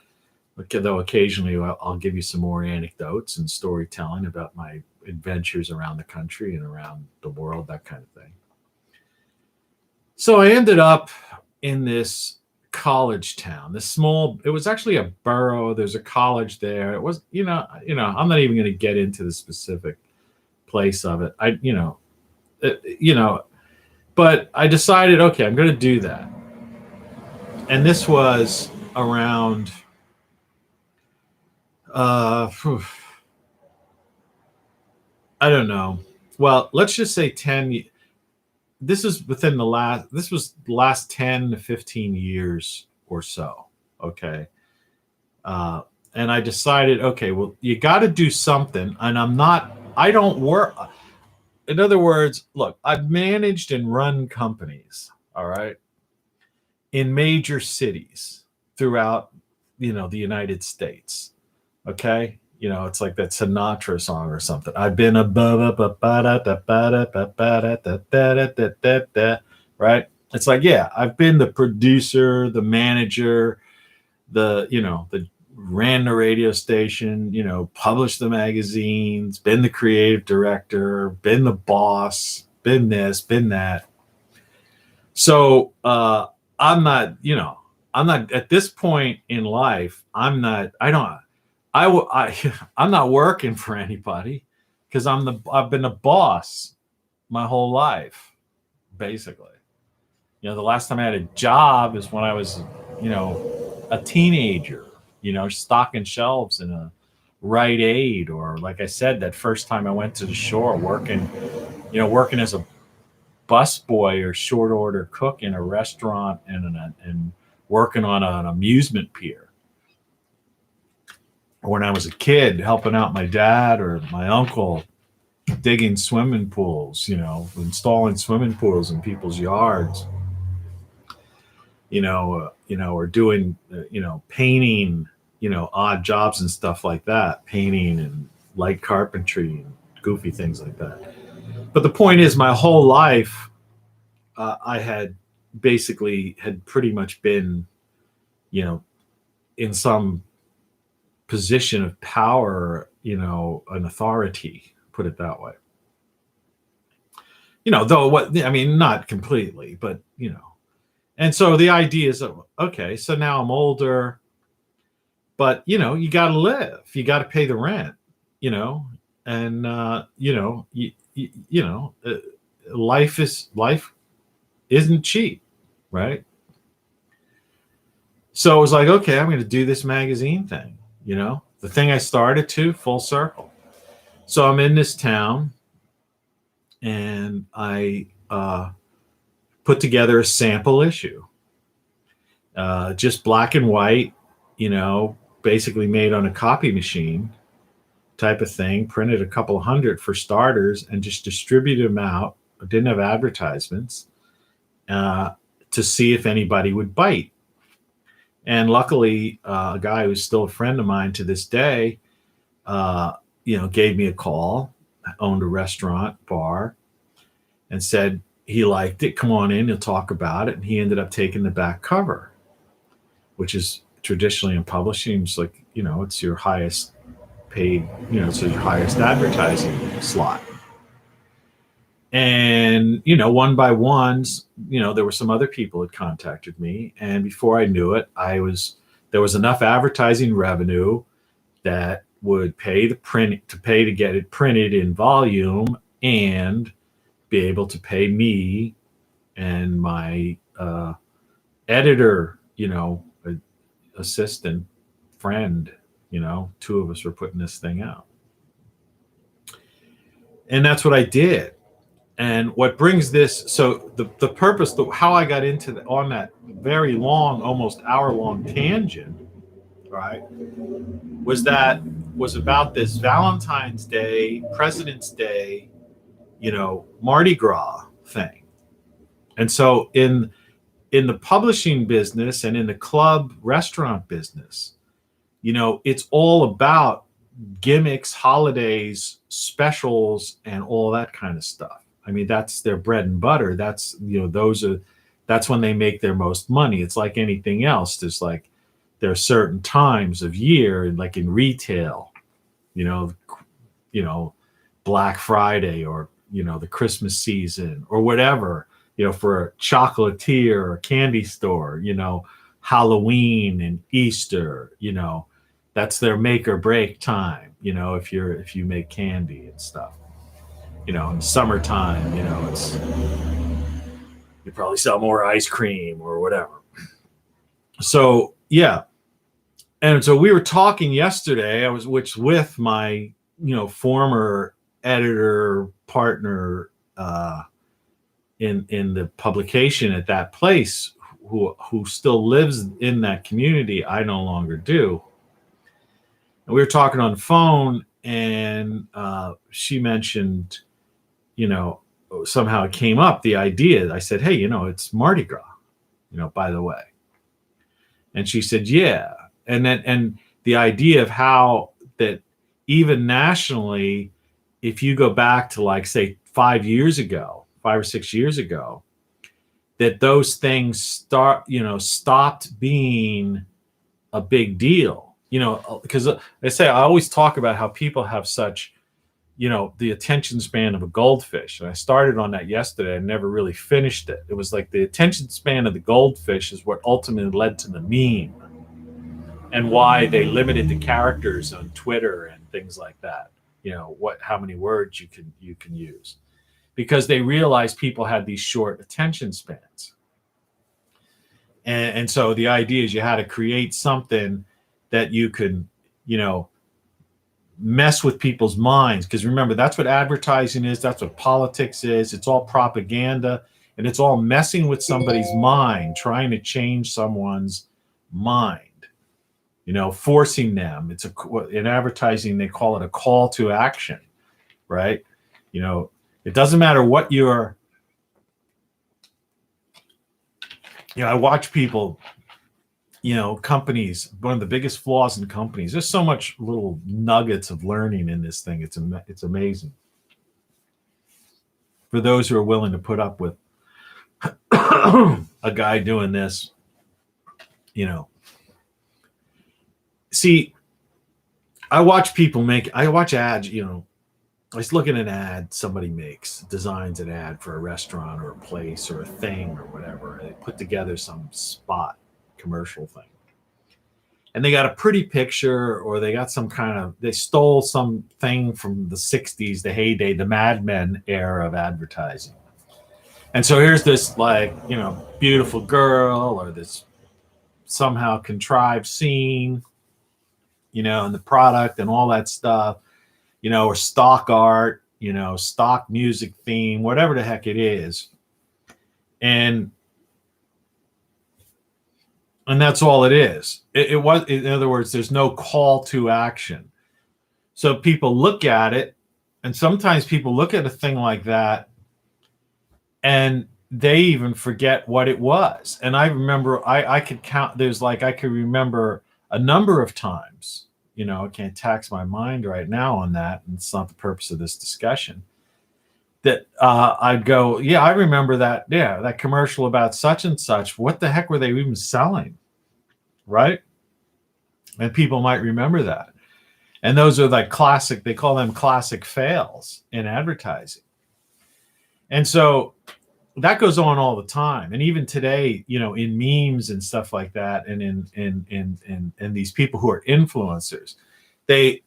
Though occasionally I'll give you some more anecdotes and storytelling about my adventures around the country and around the world, that kind of thing. So I ended up in this college town, it was actually a borough. There's a college there. It was, I'm not even going to get into the specific place of it. But I decided, okay, I'm going to do that. And this was around, I don't know. Well, let's just say 10. This was the last 10 to 15 years or so. Okay. And I decided, okay, well, you got to do something. And I don't work. In other words, look, I've managed and run companies, all right, in major cities throughout, the United States. Okay. It's like that Sinatra song or something. I've been right. It's like, yeah, I've been the producer, the manager, the ran the radio station, published the magazines, been the creative director, been the boss, been this, been that. So I'm not at this point in life. I'm not working for anybody because I've been a boss my whole life, basically. The last time I had a job is when I was, a teenager, stocking shelves in a Rite Aid, or like I said, that first time I went to the shore working as a busboy or short order cook in a restaurant and working on an amusement pier. When I was a kid, helping out my dad or my uncle digging swimming pools, installing swimming pools in people's yards, or doing, painting, odd jobs and stuff like that, painting and light carpentry and goofy things like that. But the point is, my whole life, I had pretty much been, in some position of power, an authority, put it that way. Though not completely, but, And so the idea is, okay, so now I'm older, but you got to live, you got to pay the rent, and life isn't cheap, right? So it was like, okay, I'm going to do this magazine thing, the thing I started to full circle. So I'm in this town, and I put together a sample issue, just black and white, basically made on a copy machine type of thing, printed a couple hundred for starters, and just distributed them out. I didn't have advertisements, to see if anybody would bite. And luckily, a guy who's still a friend of mine to this day, gave me a call, owned a restaurant bar, and said he liked it. Come on in, he'll talk about it. And he ended up taking the back cover, which is traditionally in publishing, it's like, it's your highest paid, it's your highest advertising slot. And, one by ones, there were some other people that contacted me. And before I knew it, there was enough advertising revenue that would pay to get it printed in volume and be able to pay me and my editor, assistant, friend, two of us were putting this thing out. And that's what I did. And what brings this, so the purpose, how I got into on that very long, almost hour-long tangent, right, was about this Valentine's Day, President's Day, Mardi Gras thing. And so in the publishing business and in the club restaurant business, it's all about gimmicks, holidays, specials, and all that kind of stuff. I mean, that's their bread and butter. That's, that's when they make their most money. It's like anything else. There are certain times of year, and like in retail, Black Friday, or, the Christmas season, or whatever, for a chocolatier or a candy store, Halloween and Easter, that's their make or break time, if you make candy and stuff. In summertime, you probably sell more ice cream or whatever. So, yeah. And so we were talking yesterday, I was with my, former editor partner in the publication at that place, who still lives in that community. I no longer do. And we were talking on the phone, and she mentioned, somehow it came up, the idea. I said, hey, it's Mardi Gras, by the way. And she said, yeah. And the idea of how that even nationally, if you go back to, like, say 5 or 6 years ago, that those things stopped being a big deal, because I always talk about how people have such, the attention span of a goldfish. And I started on that yesterday. I never really finished it. It was like the attention span of the goldfish is what ultimately led to the meme, and why they limited the characters on Twitter and things like that. How many words you can use, because they realized people had these short attention spans. And so the idea is you had to create something that you can, mess with people's minds. Because remember, that's what advertising is. That's what politics is. It's all propaganda, and it's all messing with somebody's mind, trying to change someone's mind, forcing them. In advertising, they call it a call to action, right? It doesn't matter what I watch people, companies, one of the biggest flaws in companies, there's so much little nuggets of learning in this thing. It's amazing. For those who are willing to put up with a guy doing this, See, I watch ads, I was looking at an ad somebody makes, designs an ad for a restaurant or a place or a thing or whatever. They put together some spot commercial thing. And they got a pretty picture, or they got some kind of, they stole something from the 60s, the heyday, the Mad Men era of advertising. And so here's this, like, beautiful girl, or this somehow contrived scene, and the product and all that stuff, or stock art, stock music theme, whatever the heck it is. And that's all it is. It was, in other words, there's no call to action. So people look at it, and sometimes people look at a thing like that and they even forget what it was. And I remember, I could count, I could remember a number of times, I can't tax my mind right now on that, and it's not the purpose of this discussion, that I'd go, yeah, I remember that. Yeah, that commercial about such and such. What the heck were they even selling? Right? And people might remember that. And those are like classic, they call them classic fails in advertising. And so that goes on all the time. And even today, in memes and stuff like that, and in these people who are influencers,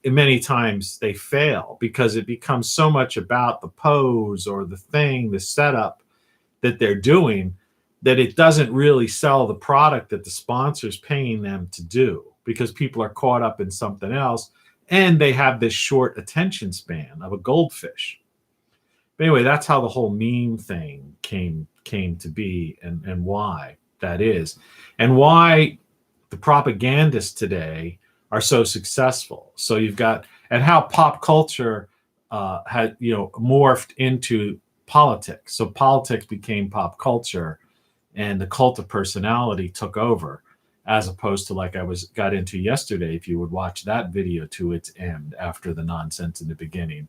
many times they fail because it becomes so much about the pose or the thing, the setup that they're doing, that it doesn't really sell the product that the sponsor's paying them to do, because people are caught up in something else and they have this short attention span of a goldfish. But anyway, that's how the whole meme thing came to be, and why that is, and why the propagandists today are so successful. So you've got, and how pop culture had morphed into politics. So politics became pop culture, and the cult of personality took over, as opposed to, like I got into yesterday, if you would watch that video to its end after the nonsense in the beginning,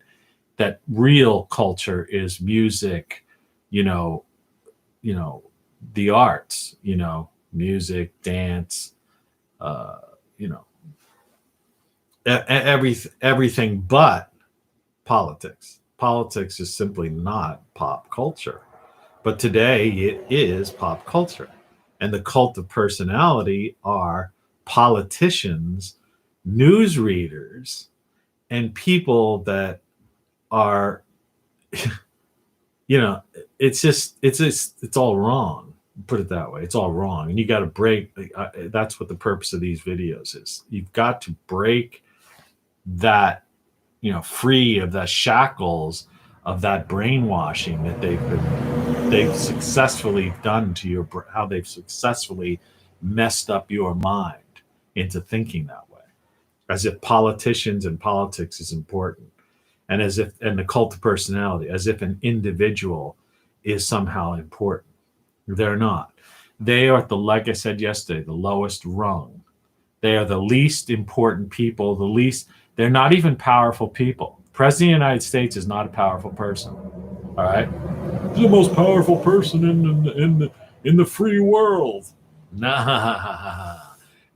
that real culture is music, the arts, music, dance, everything but politics. Politics is simply not pop culture. But today it is pop culture. And the cult of personality are politicians, news readers, and people that are, it's all wrong. Put it that way. It's all wrong. And you got to break. That's what the purpose of these videos is. You've got to break that, free of the shackles of that brainwashing that they've successfully done to how they've successfully messed up your mind into thinking that way, as if politicians and politics is important, and the cult of personality, as if an individual is somehow important. They're not. They are like I said yesterday, the lowest rung. They are the least important people. They're not even powerful people. The President of the United States is not a powerful person. All right, he's the most powerful person in the free world. Nah,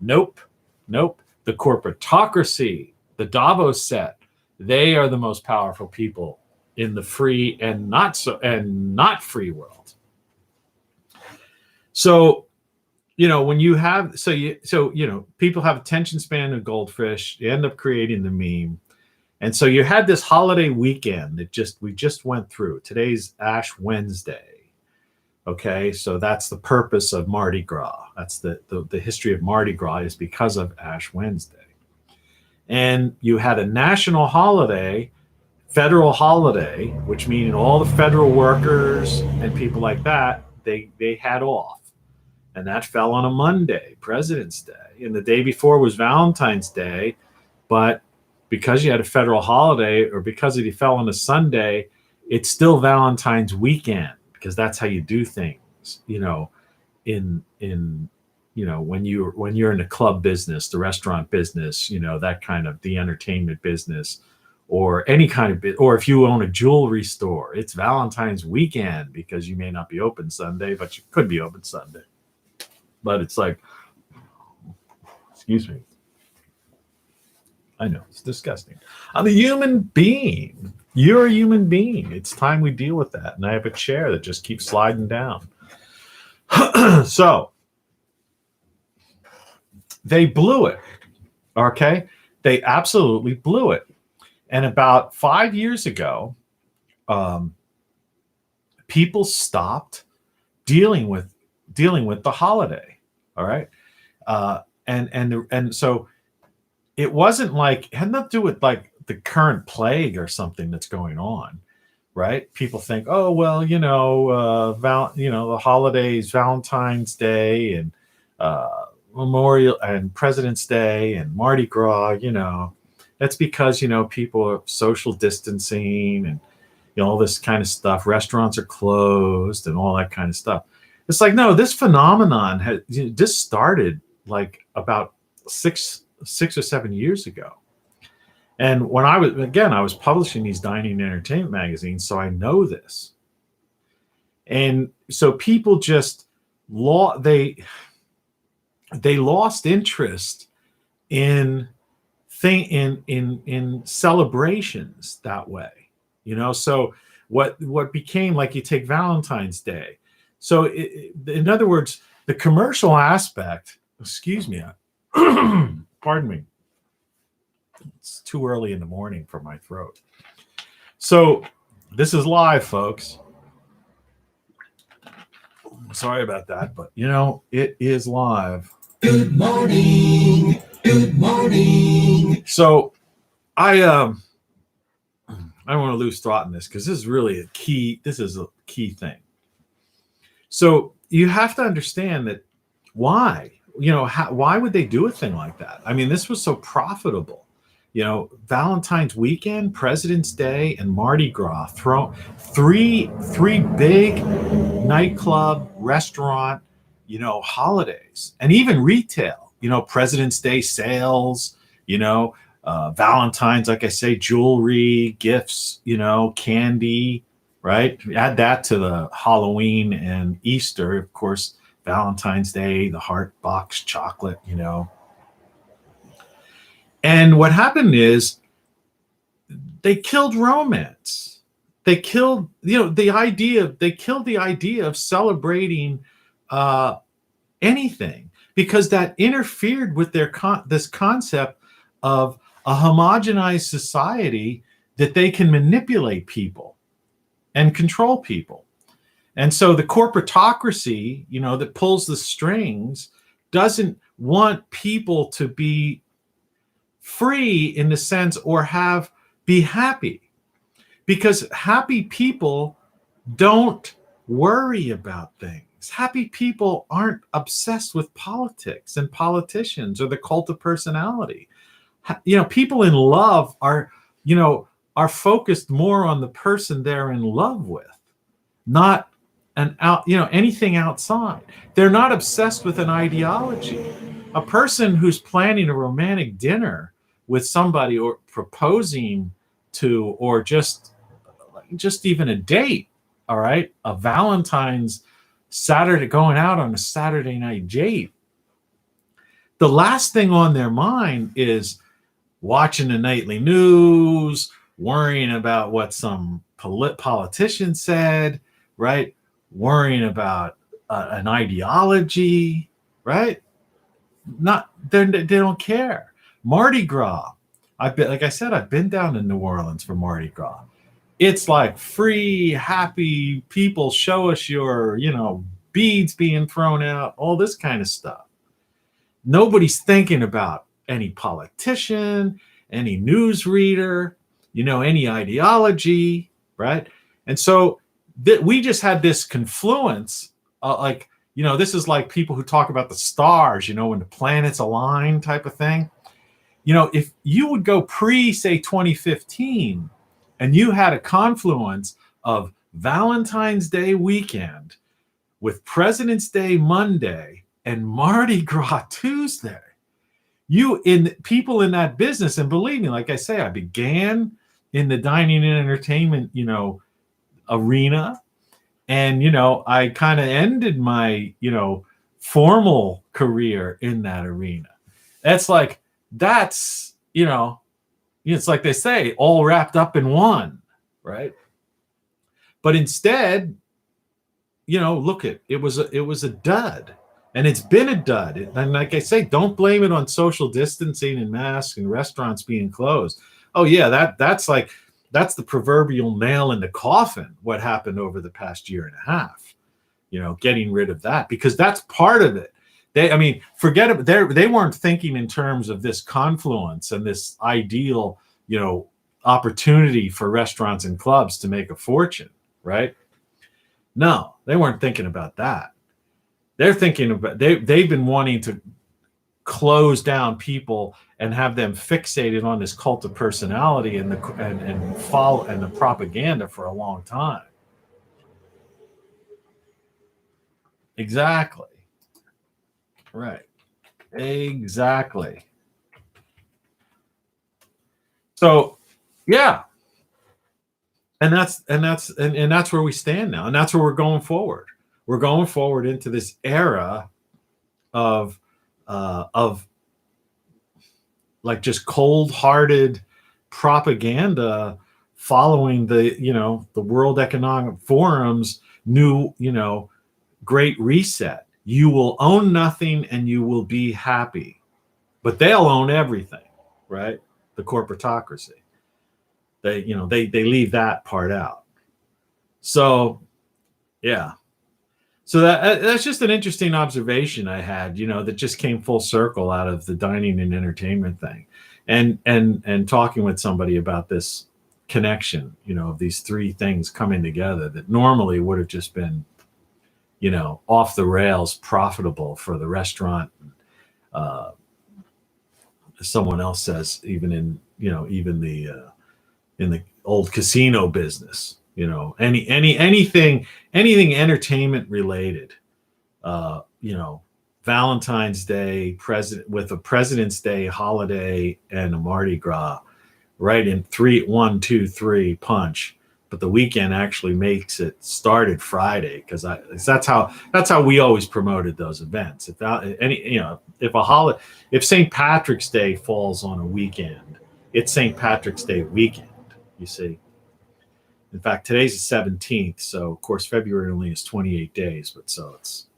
nope. The corporatocracy, the Davos set, they are the most powerful people in the free and not free world. So, when you have, people have attention span of goldfish, you end up creating the meme. And so you had this holiday weekend that we just went through. Today's Ash Wednesday. Okay, so that's the purpose of Mardi Gras. That's the history of Mardi Gras, is because of Ash Wednesday. And you had a national holiday, federal holiday, which means all the federal workers and people like that, they had off. And that fell on a Monday, President's Day. And the day before was Valentine's Day. But because you had a federal holiday, or because it fell on a Sunday, it's still Valentine's weekend, because that's how you do things, when you're in the club business, the restaurant business, that kind of, the entertainment business, or any kind of or if you own a jewelry store, it's Valentine's weekend, because you may not be open Sunday, but you could be open Sunday. But it's like, excuse me, I know, it's disgusting. I'm a human being. You're a human being. It's time we deal with that. And I have a chair that just keeps sliding down. So they blew it. Okay. They absolutely blew it. And about 5 years ago, people stopped dealing with the holiday. All right. And so it wasn't like, it had nothing to do with like the current plague or something that's going on, right? People think, oh well, the holidays, Valentine's Day and Memorial and President's Day and Mardi Gras, that's because people are social distancing and all this kind of stuff. Restaurants are closed and all that kind of stuff. It's like, no, this phenomenon had just started like about six or 7 years ago. And when I was publishing these dining and entertainment magazines, so I know this. And so people just they lost interest in celebrations that way. So what became, like, you take Valentine's Day. So in other words, the commercial aspect, excuse me, pardon me. It's too early in the morning for my throat. So this is live, folks. Sorry about that, but it is live. Good morning. Good morning. So I don't want to lose thought in this because this is really a key thing. So you have to understand that why would they do a thing like that? I mean, this was so profitable. Valentine's weekend, President's Day, and Mardi Gras, three big nightclub, restaurant, holidays, and even retail. President's Day sales. Valentine's, like I say, jewelry, gifts. Candy. Right. Add that to the Halloween and Easter, of course. Valentine's Day, the heart box chocolate. And what happened is they killed romance. They killed, the idea of celebrating anything, because that interfered with this concept of a homogenized society that they can manipulate people and control people. And so the corporatocracy, that pulls the strings, doesn't want people to be free in the sense, or be happy, because happy people don't worry about things. Happy people aren't obsessed with politics and politicians or the cult of personality. People in love are focused more on the person they're in love with, not anything outside. They're not obsessed with an ideology. A person who's planning a romantic dinner with somebody, or proposing to, or just even a date, all right, a Valentine's Saturday, going out on a Saturday night date, the last thing on their mind is watching the nightly news, worrying about what some politician said, right? Worrying about an ideology, right? They don't care. Mardi Gras. I've been down in New Orleans for Mardi Gras. It's like free, happy people. Show us your, beads being thrown out, all this kind of stuff. Nobody's thinking about any politician, any news reader, any ideology, right? And so we just had this confluence, this is like people who talk about the stars, when the planets align type of thing. If you would go say 2015, and you had a confluence of Valentine's Day weekend with President's Day Monday and Mardi Gras Tuesday, people in that business, and believe me, like I say, I began in the dining and entertainment, arena, and I kind of ended my formal career in that arena. It's like they say, all wrapped up in one, right? But instead, look, it was a dud, and it's been a dud. And like I say, don't blame it on social distancing and masks and restaurants being closed. Oh yeah, that's the proverbial nail in the coffin. What happened over the past year and a half, getting rid of that, because that's part of it. Forget it. They weren't thinking in terms of this confluence and this ideal, opportunity for restaurants and clubs to make a fortune, right? No, they weren't thinking about that. They're thinking about they've been wanting to close down people and have them fixated on this cult of personality and the propaganda for a long time. Exactly. Right. Exactly. So, yeah. And that's where we stand now, and that's where we're going forward. We're going forward into this era of like just cold-hearted propaganda following the World Economic Forum's new Great Reset. You will own nothing and you will be happy, but they'll own everything, right? The corporatocracy. They leave that part out. So, yeah. So that's just an interesting observation I had, that just came full circle out of the dining and entertainment thing, and talking with somebody about this connection, of these three things coming together that normally would have just been, off the rails profitable for the restaurant. Someone else says even in the old casino business, anything entertainment related, Valentine's Day, with a President's Day holiday and a Mardi Gras, right in 1, 2, 3 punch. But the weekend actually makes it started Friday, because that's how we always promoted those events. If St. Patrick's Day falls on a weekend, it's St. Patrick's Day weekend. You see. In fact, today's the 17th, so of course February only is 28 days, but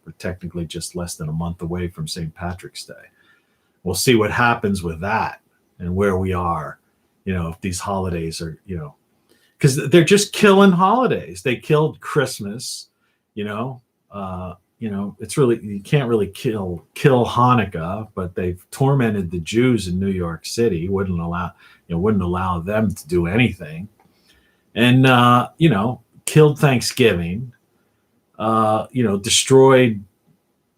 we're technically just less than a month away from St. Patrick's Day. We'll see what happens with that and where we are, if these holidays are, because they're just killing holidays. They killed Christmas, it's really, you can't really kill Hanukkah, but they've tormented the Jews in New York City, wouldn't allow them to do anything. And, killed Thanksgiving, destroyed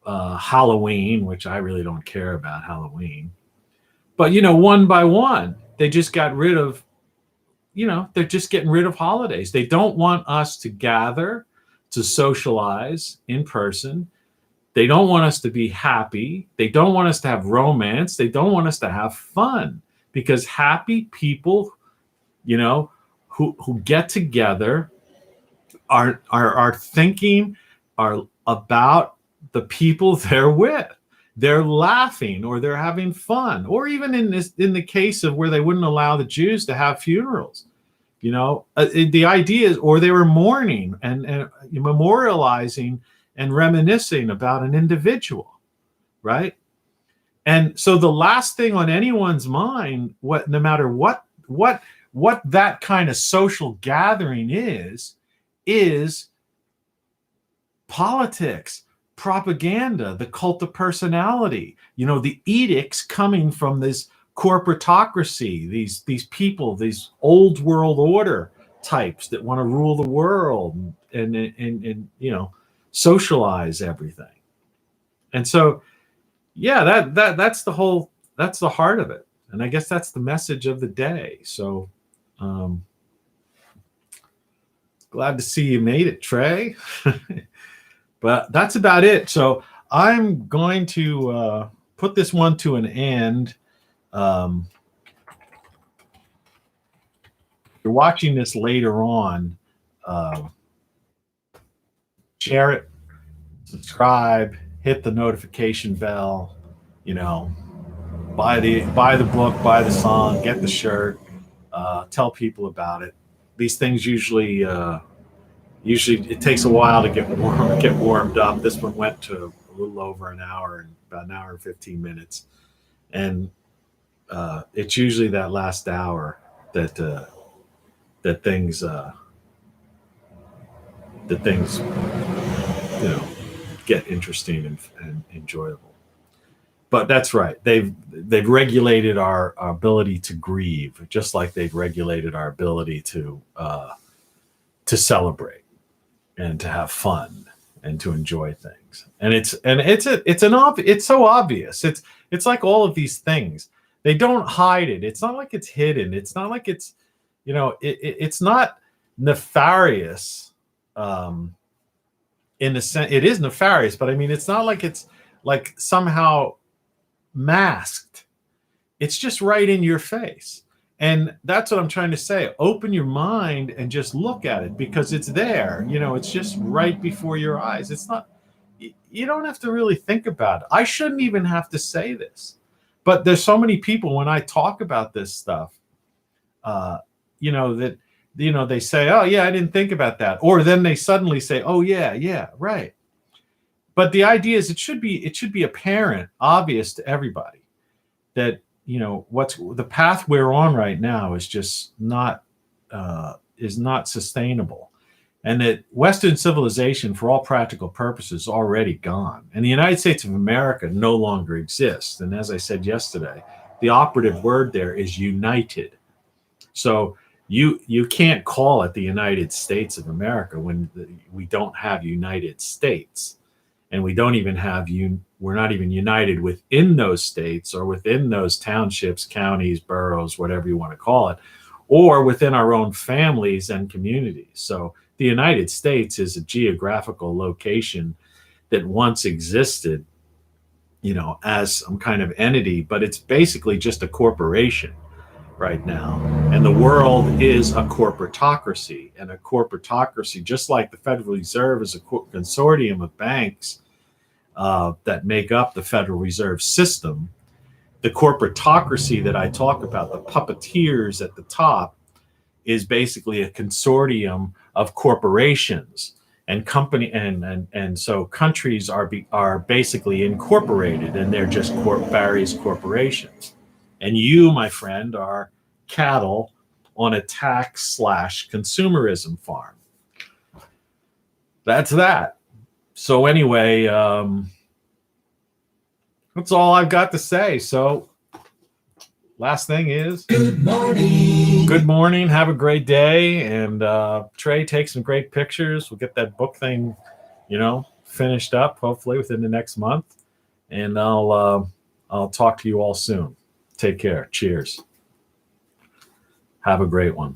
Halloween, which I really don't care about Halloween. But, one by one, they just got rid of, they're just getting rid of holidays. They don't want us to gather, to socialize in person. They don't want us to be happy. They don't want us to have romance. They don't want us to have fun, because happy people, who get together are thinking about the people they're with. They're laughing, or they're having fun, or even in the case of where they wouldn't allow the Jews to have funerals, the idea is, or they were mourning and memorializing and reminiscing about an individual, right? And so the last thing on anyone's mind, no matter what that kind of social gathering is politics, propaganda, the cult of personality, the edicts coming from this corporatocracy, these people, these old world order types that want to rule the world and socialize everything. And so, yeah, that's the heart of it. And I guess that's the message of the day. So, glad to see you made it, Trey. But that's about it. So I'm going to put this one to an end. If you're watching this later on, share it, subscribe, hit the notification bell, buy the book, buy the song, get the shirt, tell people about it. these things usually it takes a while to get warmed up. This one went to a little over an hour, and about an hour and 15 minutes, and it's usually that last hour that things get interesting and enjoyable. But that's right. They've regulated our ability to grieve, just like they've regulated our ability to celebrate and to have fun and to enjoy things. And it's so obvious. It's like all of these things. They don't hide it. It's not like it's hidden. It's not like it's it's not nefarious. In the sense, it is nefarious, but I mean, it's not like it's like somehow masked. It's just right in your face. And that's what I'm trying to say. Open your mind and just look at it, because it's there. It's just right before your eyes. It's not, you don't have to really think about it. I shouldn't even have to say this, but there's so many people when I talk about this stuff, that they say, oh yeah, I didn't think about that. Or then they suddenly say, oh yeah, right. But the idea is it should be apparent, obvious to everybody that, what's the path we're on right now is just not sustainable. And that Western civilization, for all practical purposes, is already gone. And the United States of America no longer exists. And as I said yesterday, the operative word there is united. So you can't call it the United States of America when we don't have United States, and we don't even have we're not even united within those states or within those townships, counties, boroughs, whatever you want to call it, or within our own families and communities. So the United States is a geographical location that once existed, as some kind of entity, but it's basically just a corporation right now. And the world is a corporatocracy, and a corporatocracy, just like the Federal Reserve is a consortium of banks that make up the Federal Reserve System. The corporatocracy that I talk about, the puppeteers at the top, is basically a consortium of corporations and company, and so countries are basically incorporated, and they're just various corporations. And you, my friend, are cattle on a tax/consumerism farm. That's that. So anyway, that's all I've got to say. So last thing is, good morning. Good morning. Have a great day. And Trey, take some great pictures. We'll get that book thing, finished up, hopefully within the next month. And I'll talk to you all soon. Take care. Cheers. Have a great one.